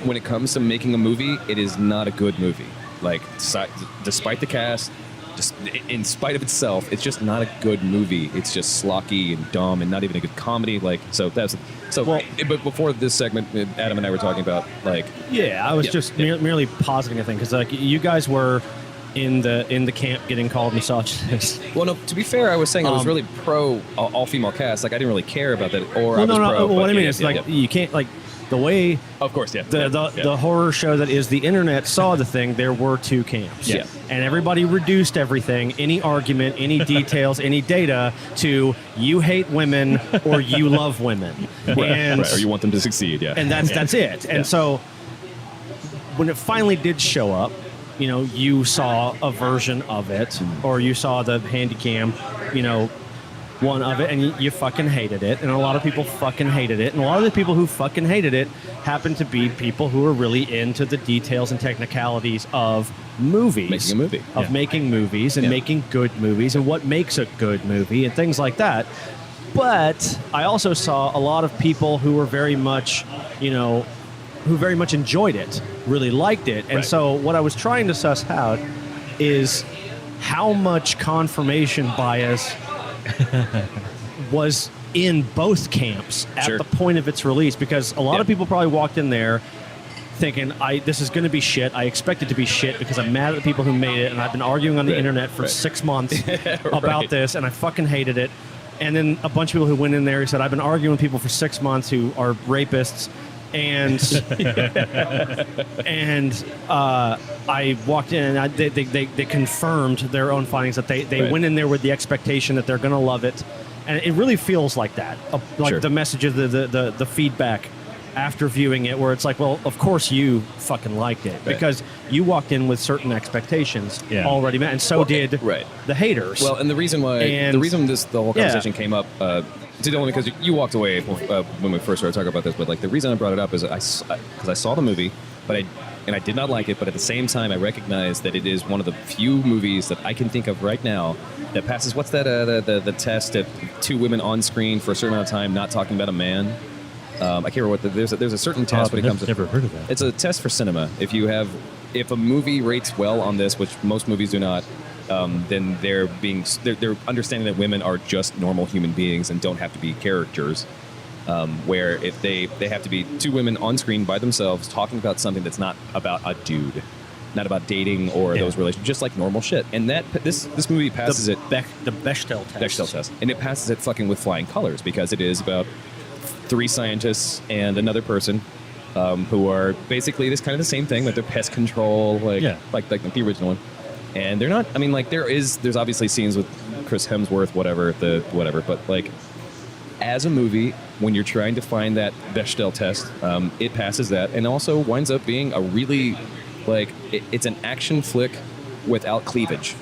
When it comes to making a movie, it is not a good movie. Like despite the cast. Just in spite of itself, it's just not a good movie. It's just slocky and dumb and not even a good comedy. Like but before this segment, Adam and I were talking about like Yeah, I was just merely positing a thing because like you guys were in the camp getting called misogynist. Well, no. To be fair, I was saying I was really pro all female cast. Like I didn't really care about that, or I Well, was no. pro. What but I mean yeah, is yeah, like yeah. you can't like the way Of course, yeah. the horror show that is the internet saw the thing. There were two camps, Yeah. and everybody reduced everything, any argument, any details, any data to you hate women or you love women, and right, or you want them to succeed, yeah. and that's it. And so when it finally did show up, you know, you saw a version of it, or you saw the handycam, you know, one of it, and you fucking hated it, and a lot of people fucking hated it, and a lot of the people who fucking hated it happened to be people who are really into the details and technicalities of movies, Making a movie. making movies and Yeah. making good movies and what makes a good movie and things like that. But I also saw a lot of people who were very much, you know, who very much enjoyed it, really liked it. And Right. so what I was trying to suss out is how much confirmation bias was in both camps at Sure. the point of its release, because a lot Yeah. of people probably walked in there thinking, this is going to be shit. I expect it to be shit because I'm mad at the people who made it, and I've been arguing on the Right, internet for right. 6 months about Right. this, and I fucking hated it. And then a bunch of people who went in there who said, I've been arguing with people for 6 months who are rapists, and I walked in and they confirmed their own findings, that they Right. went in there with the expectation that they're going to love it, and it really feels like that, like Sure. the messages, the feedback after viewing it, where it's like, well, of course you fucking liked it because you walked in with certain expectations already met, and so did right. the haters. Well, and the reason why And- the whole Yeah. conversation came up, to only because you walked away when we first started talking about this, but like the reason I brought it up is because I saw the movie, but I did not like it, but at the same time I recognize that it is one of the few movies that I can think of right now that passes what's that the test of two women on screen for a certain amount of time not talking about a man. I can't remember what there's a certain test when it comes to. Never heard of that. It's a test for cinema. If a movie rates well on this, which most movies do not, then they're understanding that women are just normal human beings and don't have to be characters. Where if they have to be two women on screen by themselves talking about something that's not about a dude, not about dating or those relationships, just like normal shit. And that this movie passes the it. the Bechdel test. Bechdel test, and it passes it fucking with flying colors because it is about 3 scientists and another person who are basically this kind of the same thing, like they're pest control, like the original one. And they're not. I mean, like there's obviously scenes with Chris Hemsworth, whatever, but like as a movie, when you're trying to find that Bechdel test, it passes that, and also winds up being a really it's an action flick without cleavage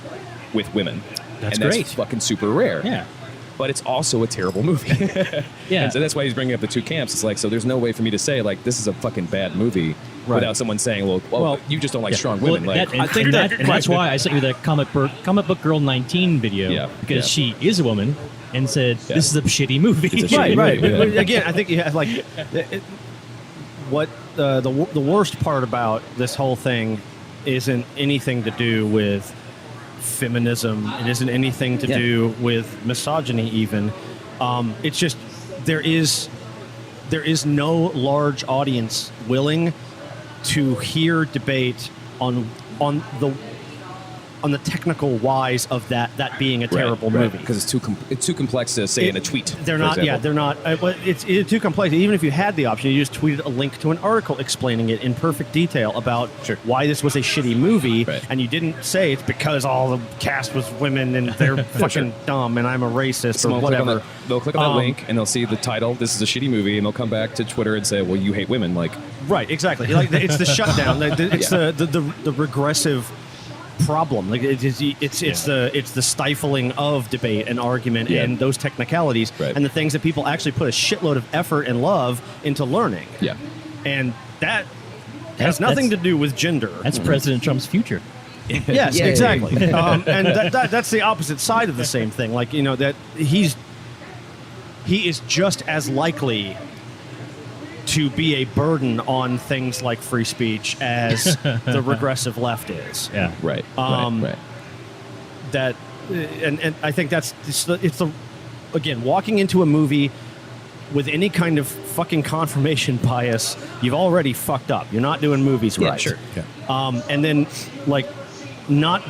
with women. That's and great. That's fucking super rare. Yeah. But it's also a terrible movie. Yeah. And so that's why he's bringing up the two camps. It's like, so there's no way for me to say, like, this is a fucking bad movie without someone saying, well, you just don't like strong women. Like, I think that's why I sent you the comic book girl 19 video, because she is a woman and said, this is a shitty movie. It's a shitty Right. movie, But yeah. again, I think you have what the worst part about this whole thing isn't anything to do with feminism. It isn't anything to do with misogyny even. It's just there is no large audience willing to hear debate on the technical whys of that being a terrible movie. Because it's too complex to say in a tweet. They're for not. Yeah, example. they're not. But it's too complex. Even if you had the option, you just tweeted a link to an article explaining it in perfect detail about why this was a shitty movie, and you didn't say it's because all the cast was women and they're fucking dumb and I'm a racist Someone or will click on whatever. they'll click on that link and they'll see the title. This is a shitty movie, and they'll come back to Twitter and say, "Well, you hate women." Like, right, exactly. Like it's the shutdown. It's the regressive problem. Like it's the stifling of debate and argument and those technicalities and the things that people actually put a shitload of effort and love into learning. Yeah, and that has nothing to do with gender. That's President Trump's future. Yes, exactly. And that's the opposite side of the same thing. Like, you know, that he is just as likely to be a burden on things like free speech as the regressive left is. Yeah. right. That, and I think it's the again, walking into a movie with any kind of fucking confirmation bias, you've already fucked up. You're not doing movies right. Sure. And then, like, not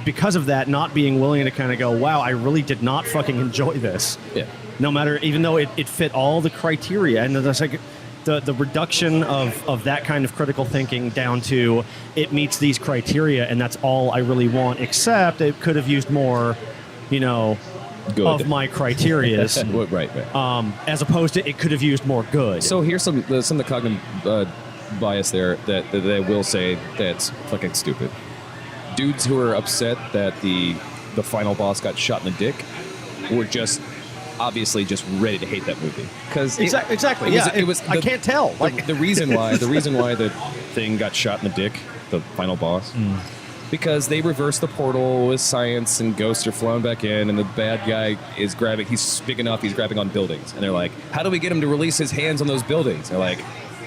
because of that, not being willing to kind of go, wow, I really did not fucking enjoy this. Yeah. No matter, even though it fit all the criteria, and there's like the reduction of that kind of critical thinking down to it meets these criteria, and that's all I really want. Except it could have used more, you know, Good. of my criterias. Right. As opposed to it could have used more good. So here's some of the cognitive bias there that I will say that's fucking stupid. Dudes who are upset that the final boss got shot in the dick were just obviously just ready to hate that movie because exactly. It was. I can't tell. Like the reason why the thing got shot in the dick, the final boss. Because they reversed the portal with science and ghosts are flowing back in, and the bad guy is grabbing. He's big enough. He's grabbing on buildings, and they're like, "How do we get him to release his hands on those buildings?" They're like,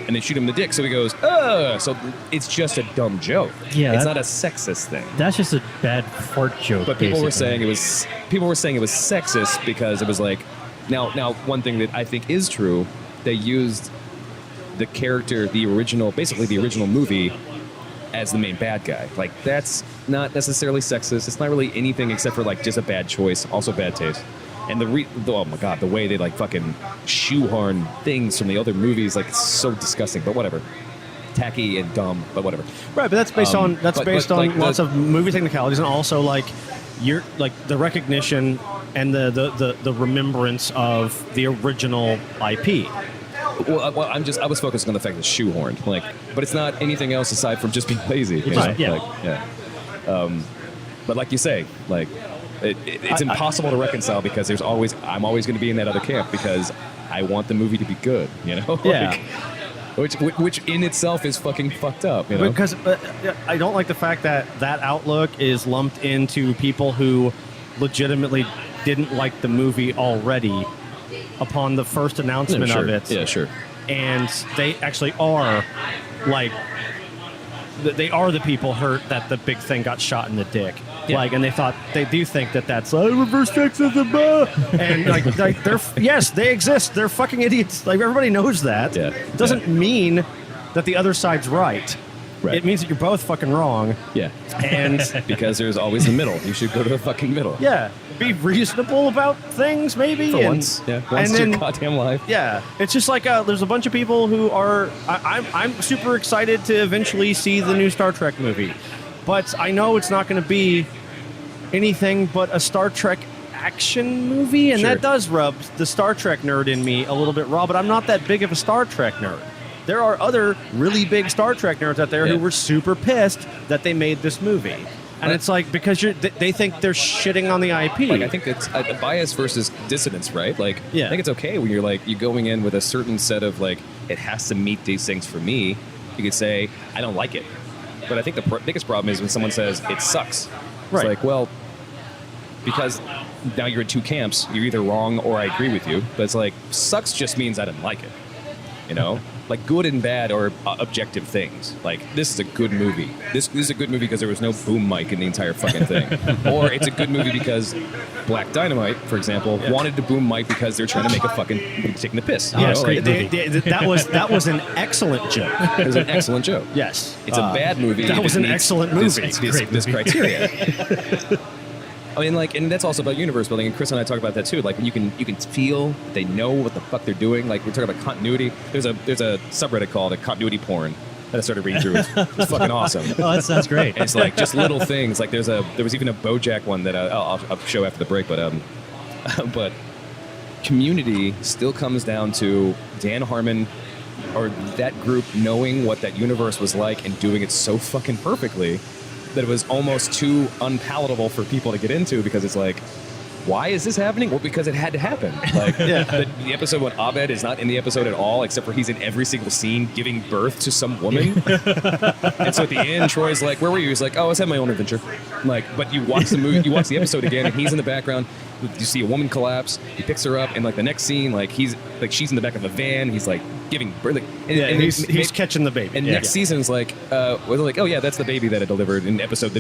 and they shoot him in the dick. So he goes, "Ugh!" So it's just a dumb joke. Yeah, it's not a sexist thing. That's just a bad fart joke. But people were saying it was sexist because it was like, now one thing that I think is true, they used the character, basically the original movie, as the main bad guy. Like, that's not necessarily sexist. It's not really anything except for like just a bad choice, also bad taste. And oh my god, the way they like fucking shoehorn things from the other movies, like, it's so disgusting. But whatever, tacky and dumb. But whatever. Right, but that's based on like lots of movie technicalities, and also like you're like the recognition and the remembrance of the original IP. Well, I was focusing on the fact that it's shoehorned, like, but it's not anything else aside from just being lazy. You Right, know? yeah. But like you say, like, it's impossible to reconcile because I'm always going to be in that other camp because I want the movie to be good, you know? Yeah. Which in itself is fucking fucked up, you know? Because I don't like the fact that outlook is lumped into people who legitimately didn't like the movie already upon the first announcement sure. of it. Yeah, sure. And they actually are like they are the people hurt that the big thing got shot in the dick. Yeah. Like, and they do think that that's reverse sexism, and like they're yes, they exist. They're fucking idiots. Like, everybody knows that. Yeah. It doesn't mean that the other side's right. Right. It means that you're both fucking wrong. Yeah. And Because there's always the middle. You should go to the fucking middle. yeah, be reasonable about things, maybe. For and, once. Yeah. Once and in then, your goddamn life. yeah, it's just like there's a bunch of people who are. I'm super excited to eventually see the new Star Trek movie, but I know it's not going to be anything but a Star Trek action movie, and Sure. that does rub the Star Trek nerd in me a little bit raw. But I'm not that big of a Star Trek nerd. There are other really big Star Trek nerds out there Yeah. who were super pissed that they made this movie. And it's like, because they think they're shitting on the IP. Like, I think it's a bias versus dissonance, right? Like, Yeah. I think it's okay when you're going in with a certain set of, like, it has to meet these things for me. You could say, I don't like it. But I think the biggest problem is when someone says, it sucks. Right. It's like, well, because now you're in two camps. You're either wrong or I agree with you. But it's like, sucks just means I didn't like it. You know? Like, good and bad are objective things. Like, this is a good movie. This is a good movie because there was no boom mic in the entire fucking thing. Or it's a good movie because Black Dynamite, for example, wanted to boom mic because they're trying to make a fucking taking the piss. You Yes, know? Like, that was an excellent joke. it was an excellent joke. Yes, It's a bad movie. That It was just an needs excellent movie. This criteria. I mean, like, and that's also about universe building. And Chris and I talk about that too. Like, you can feel they know what the fuck they're doing. Like, we're talking about continuity. There's a subreddit called continuity porn that I started reading through. It's fucking awesome. Oh, that sounds great. And it's like just little things. Like, there was even a BoJack one that I'll show after the break. But Community still comes down to Dan Harmon or that group knowing what that universe was like and doing it so fucking perfectly that it was almost too unpalatable for people to get into, because it's like, why is this happening? Well, because it had to happen. Like, the episode when Abed is not in the episode at all, except for he's in every single scene giving birth to some woman. And so at the end, Troy's like, where were you? He's like, oh, I was having my own adventure. Like, but you watch the episode again, and he's in the background. You see a woman collapse. He picks her up, and like the next scene, like she's in the back of a van. He's like giving birth. Like, and he's catching the baby. And next season's like, was like, oh yeah, that's the baby that I delivered in episode.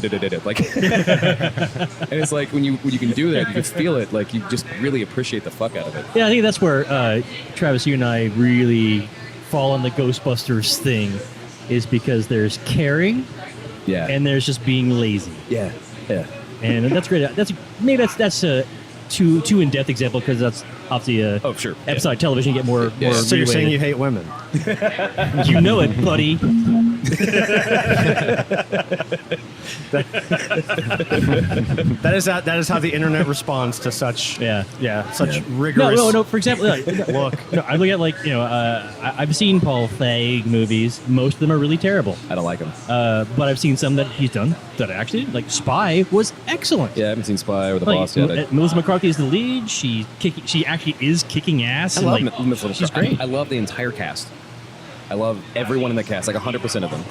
Like, and it's like when you can do that, you can feel it. Like, you just really appreciate the fuck out of it. Yeah, I think that's where Travis, you and I really fall on the Ghostbusters thing, is because there's caring, Yeah. and there's just being lazy. Yeah. Yeah. And that's great. That's a too in depth example because that's obviously a Oh, sure. episodic television. You get more. Yeah. more So you're leeway. saying you hate women? You know it, buddy. That is how the internet responds to such such No, rigorous. no. For example, Look. No, I look at I've seen Paul Feig movies. Most of them are really terrible. I don't like him. But I've seen some that he's done that actually, like Spy, was excellent. Yeah, I haven't seen Spy or The Like, Boss yet. Melissa McCarthy is the lead. She actually is kicking ass. I and, love like, Melissa she's McCarthy. great. I love the entire cast. I love everyone in the cast, like 100% of them.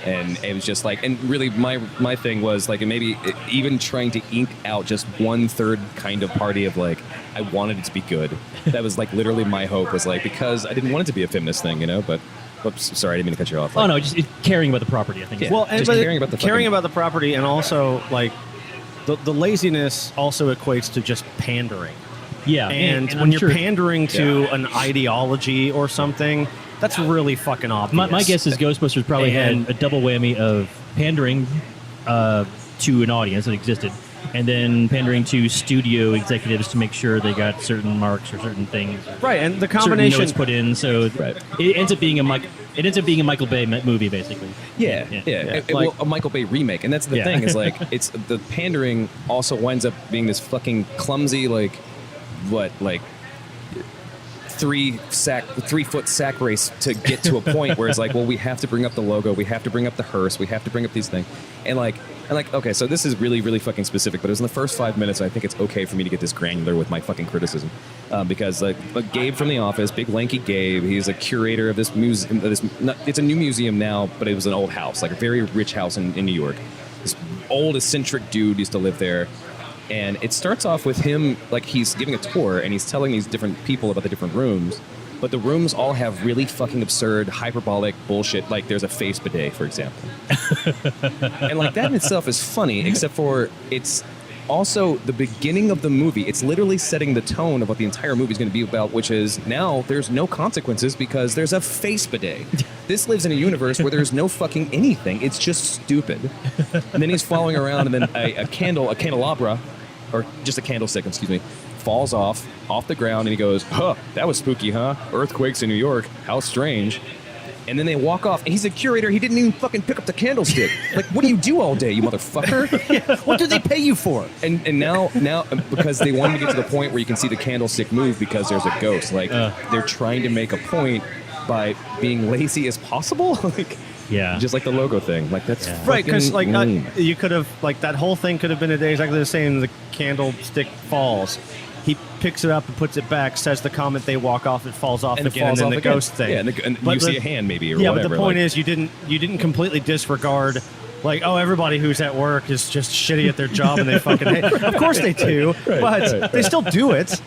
And it was just like, and really my thing was like, and maybe even trying to ink out just 1/3 kind of party of like, I wanted it to be good. That was like literally my hope was like, because I didn't want it to be a feminist thing, you know, but, oops, sorry, I didn't mean to cut you off. Oh no, just caring about the property. I think. Yeah. Well, Well, Just but caring about the caring fucking- about the property, and also like the laziness also equates to just pandering. yeah, And, I'm when you're sure- pandering to an ideology or something, that's really fucking obvious. My guess is Ghostbusters probably And- had a double whammy of pandering to an audience that existed, and then pandering to studio executives to make sure they got certain marks or certain things, right, and the certain combination. notes put in. So Right. it ends up being a Michael Bay movie, basically. Yeah, Yeah. yeah. Like- Well, a Michael Bay remake, and that's the Yeah. thing is like it's the pandering also winds up being this fucking clumsy like 3-foot sack race to get to a point where it's like, well, we have to bring up the logo, we have to bring up the hearse, we have to bring up these things, and like, okay, so this is really, really fucking specific, but it was in the first 5 minutes, and I think it's okay for me to get this granular with my fucking criticism, because like Gabe from The Office, big lanky Gabe, he's a curator of this museum. It's a new museum now, but it was an old house, like a very rich house in New York. This old eccentric dude used to live there. And it starts off with him, like he's giving a tour and he's telling these different people about the different rooms, but the rooms all have really fucking absurd, hyperbolic bullshit. Like there's a face bidet, for example. And like that in itself is funny, except for it's also the beginning of the movie. It's literally setting the tone of what the entire movie is going to be about, which is now there's no consequences because there's a face bidet. This lives in a universe where there's no fucking anything. It's just stupid. And then he's following around, and then a candelabra, or just a candlestick, excuse me, falls off the ground, and he goes, "Huh, that was spooky, huh? Earthquakes in New York, how strange." And then they walk off, and he's a curator. He didn't even fucking pick up the candlestick. Like, what do you do all day, you motherfucker? What do they pay you for? And now because they wanted to get to the point where you can see the candlestick move because there's a ghost. Like they're trying to make a point by being lazy as possible. Like, Yeah. just like the logo thing. Like that's Right, because like lame. you could have like that whole thing could have been exactly the same. The candlestick falls. He picks it up and puts it back. Says the comment. They walk off. It falls off And it again. falls And off then the again. ghost thing. Yeah, and But you see the- a hand maybe or yeah, whatever. but the point like- is you didn't completely disregard. Like, oh, everybody who's at work is just shitty at their job and they fucking hate. Of course they do, but they still do it.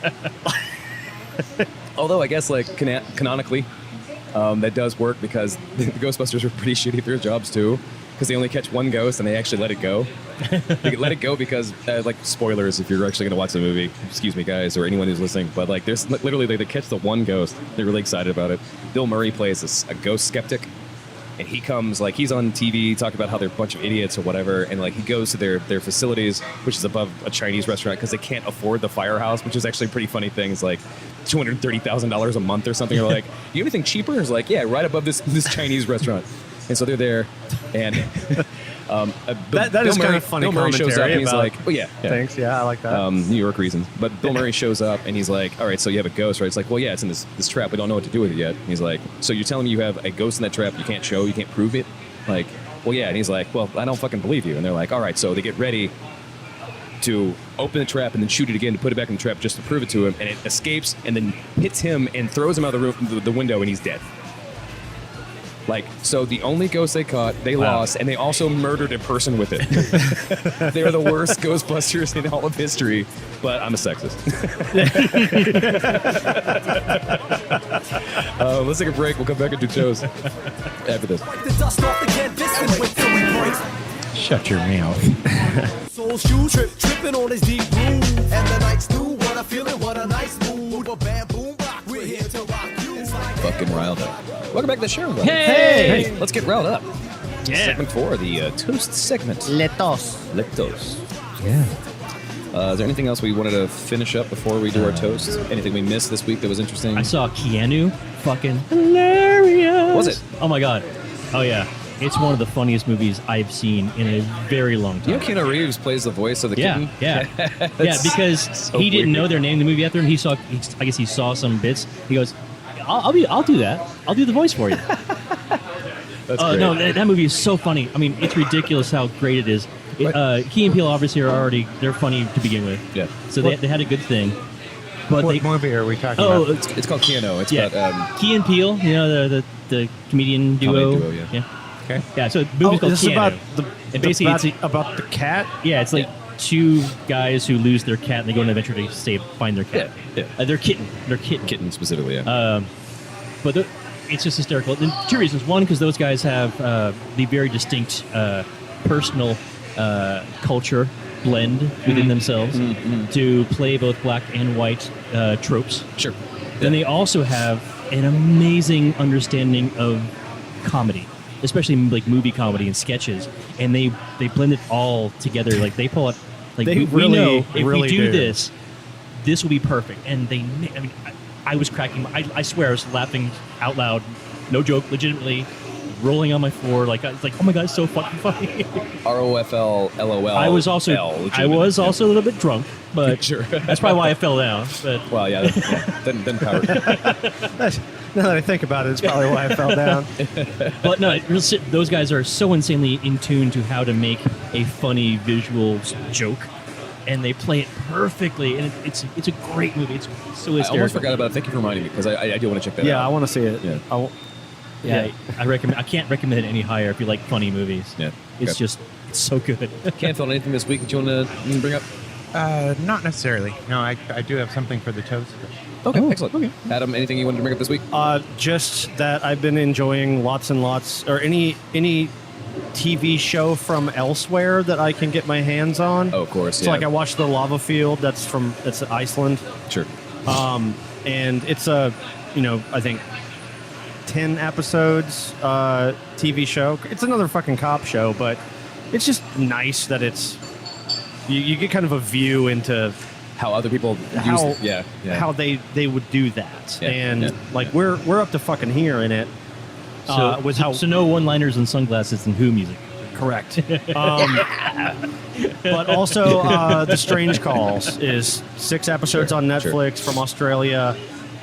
Although I guess like canonically, that does work because the Ghostbusters are pretty shitty at their jobs too, because they only catch one ghost and they actually let it go. They let it go because like spoilers if you're actually going to watch the movie. Excuse me, guys, or anyone who's listening. But like there's literally they catch the one ghost. They're really excited about it. Bill Murray plays a ghost skeptic. And he comes, like, he's on TV talking about how they're a bunch of idiots or whatever, and, like, he goes to their facilities, which is above a Chinese restaurant, because they can't afford the firehouse, which is actually a pretty funny thing. It's, like, $230,000 a month or something. They're like, you have anything cheaper? It's like, yeah, right above this Chinese restaurant. And so they're there, and That is kind of funny Bill Murray shows up, commentary and he's about- like, oh, yeah. Thanks. Yeah, I like that. New York reasons. But Bill Murray shows up and he's like, all right, so you have a ghost, right? It's like, well, yeah, it's in this trap. We don't know what to do with it yet. And he's like, so you're telling me you have a ghost in that trap you can't show, you can't prove it? Like, well, yeah. And he's like, well, I don't fucking believe you. And they're like, all right, so they get ready to open the trap and then shoot it again to put it back in the trap just to prove it to him. And it escapes and then hits him and throws him out of the room, the window, and he's dead. Like, so the only ghost they caught, they lost, and they also murdered a person with it. They're the worst Ghostbusters in all of history, but I'm a sexist. Let's take a break. We'll come back and do shows after this. Wipe the dust off the canvas and wait till we break. Shut your mouth. Soul shoe tripping on his deep groove. And the night's new, what a feeling, what a nice mood. A bam boom rock, we're here to rock you. It's like Fucking riled up. Welcome back to the show, buddy. Hey! Let's get riled up. Yeah. Segment 4, the toast segment. Letos. Lectos. Yeah. Is there anything else we wanted to finish up before we do our toast? Anything we missed this week that was interesting? I saw Keanu. Fucking hilarious. Was it? Oh my god. Oh yeah. It's one of the funniest movies I've seen in a very long time. You know Keanu Reeves plays the voice of the Yeah, kitten? yeah, yeah. That's Because so he didn't weird. know their name in the movie after, and I guess he saw some bits. He goes, "I'll do that. I'll do the voice for you." That's great. No, that movie is so funny. I mean, it's ridiculous how great it is. Key and Peele obviously they're funny to begin with. Yeah. So they had a good thing. But What they movie are we talking oh about? It's called Keanu. It's yeah, about Key and Peele, you know the comedian duo. Comedy duo, yeah. Okay. Yeah, so the movie's called this is Keanu. about And basically about the cat. Yeah, it's like two guys who lose their cat and they go on an adventure to find their cat. Yeah, yeah. Their kitten. Their kitten. kitten specifically, yeah. But it's just hysterical. And two reasons. One, because those guys have the very distinct personal culture blend within themselves to play both black and white tropes. Sure. Then they also have an amazing understanding of comedy, especially like movie comedy and sketches, and they blend it all together. Like they pull it. Like They we really, know if really we do do. this will be perfect. And I mean, I was cracking. I swear, I was laughing out loud, no joke, legitimately, rolling on my floor. Like I was like, oh my god, it's so fucking funny. ROFL LOL. I was also legitimate. a little bit drunk, but Sure. that's probably why I fell down. But Well, yeah. Then power. Now that I think about it, it's probably why I fell down. But no, those guys are so insanely in tune to how to make a funny visual joke, and they play it perfectly. And it's a great movie. It's so hysterical. I almost forgot about it. Thank you for reminding me because I do want to check that out. Yeah, I want to see it. Yeah. Yeah, I recommend. I can't recommend it any higher if you like funny movies. Yeah, it's okay. it's so good. Can't feel anything this week that you want to bring up? Not necessarily. No, I do have something for the toast. Okay, Oh, excellent. okay. Adam, anything you wanted to bring up this week? Just that I've been enjoying lots and lots, or any TV show from elsewhere that I can get my hands on. Oh, of course. So yeah. like I watched The Lava Field. That's Iceland, Sure. and it's I think 10 episodes TV show. It's another fucking cop show, but it's just nice that it's you get kind of a view into How other people how use it. Yeah. how they would do that, Yeah, and yeah. like we're up to fucking here in it. With how So no one-liners and sunglasses and Who music. correct, but also The Strange Calls is 6 episodes on sure. Netflix from Australia.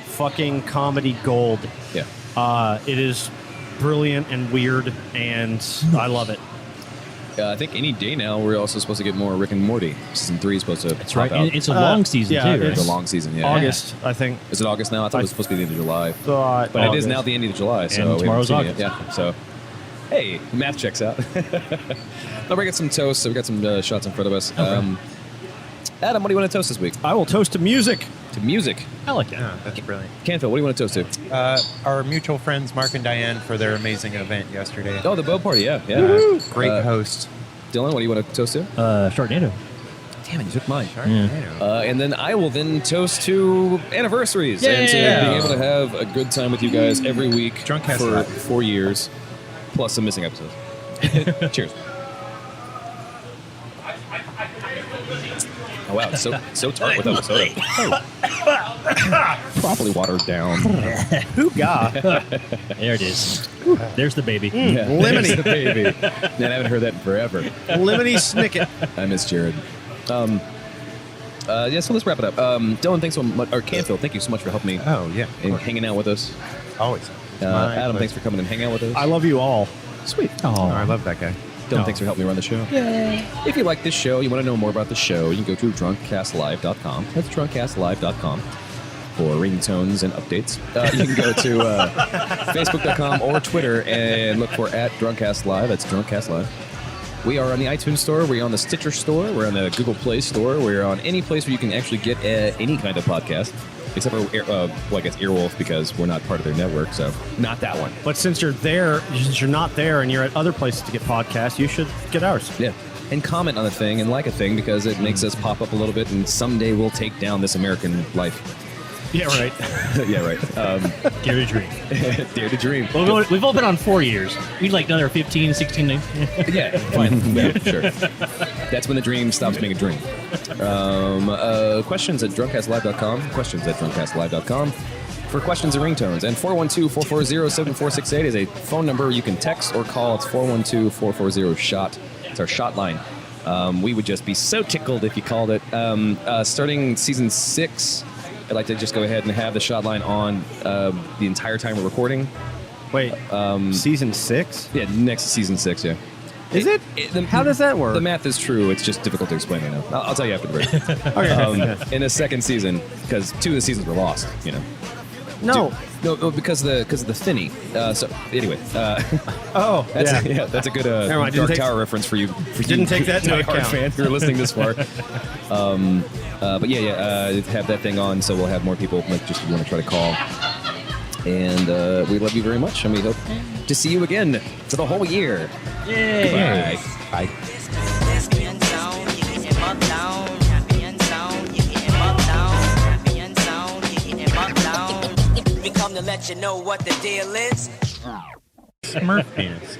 Fucking comedy gold. Yeah. It is brilliant and weird, and I love it. I think any day now we're also supposed to get more Rick and Morty. Season 3 is supposed to That's pop right. out. And it's a long season yeah, too. Right? It's a long season, yeah. August, I think. Is it August now? I thought it was supposed to be the end of July. Thought But it is August. now the end of July, so And we tomorrow's haven't seen it August. yet. Yeah, so hey, math checks out. Now we got some toast. So we got some shots in front of us. Adam, what do you want to toast this week? I will toast to music. To music. I like that. Yeah, that's brilliant. Canfield, what do you want to toast to? Our mutual friends Mark and Diane for their amazing event yesterday. Oh, the boat party. Yeah, yeah. Great host. Dylan, what do you want to toast to? Sharknado. Damn it, you took mine. Yeah. And then I will then toast to anniversaries and to Yeah. being able to have a good time with you guys every week Drunk Cast for Live. 4 years, plus some missing episodes. Cheers. Oh wow, it's so tart without the soda. Properly watered down. Hooga. There it is. There's the baby. Yeah, Lemony. there's the baby. Man, I haven't heard that in forever. Lemony Snicket. I miss Jared. Yeah, so let's wrap it up. Dylan, thanks so much, or Canfield, thank you so much for helping me Oh, yeah. of and course. hanging out with us. Always. Adam, My thanks for coming and hanging out with us. I love you all. Sweet. Oh, I love that guy. Dylan, thanks for helping me run the show. If you like this show, you want to know more about the show, you can go to drunkcastlive.com. That's drunkcastlive.com for ringtones and updates. You can go to facebook.com or Twitter and look for @drunkcastlive. That's drunkcastlive. We are on the iTunes Store. We're on the Stitcher Store. We're on the Google Play Store. We're on any place where you can actually get any kind of podcast, except for, well, I guess Earwolf, because we're not part of their network, so not that one. But since you're not there and you're at other places to get podcasts, you should get ours. Yeah. And comment on a thing and like a thing because it makes us pop up a little bit, and someday we'll take down this American life. Yeah, right. Yeah, right. Dare to dream. Dare to dream. Well, we've all been on 4 years. We'd like another 15, 16. Yeah, fine. Yeah, sure. That's when the dream stops being a dream. Questions at drunkcastlive.com. Questions at drunkcastlive.com. For questions and ringtones. And 412-440-7468 is a phone number you can text or call. It's 412-440-SHOT. It's our shot line. We would just be so tickled if you called it. Starting season 6, I'd like to just go ahead and have the shot line on the entire time we're recording. Wait, season 6? Yeah, next season 6, yeah. Is it? How does that work? The math is true. It's just difficult to explain right now. I'll tell you after the break. Okay. In the second season, because 2 of the seasons were lost, you know. No. No, because of the thinny. So anyway, Oh, that's yeah. that's a good Never mind, Dark didn't take- Tower reference for you. didn't take that into diehard account. fan who are listening this far. But have that thing on, so we'll have more people like just want to try to call. And we love you very much, and we hope to see you again for the whole year. Yay! Bye. Bye. Champion sound, you getting bucked down. Champion sound, you getting bucked down. Champion sound, you getting bucked down. We come to let you know what the deal is. Smurf penis.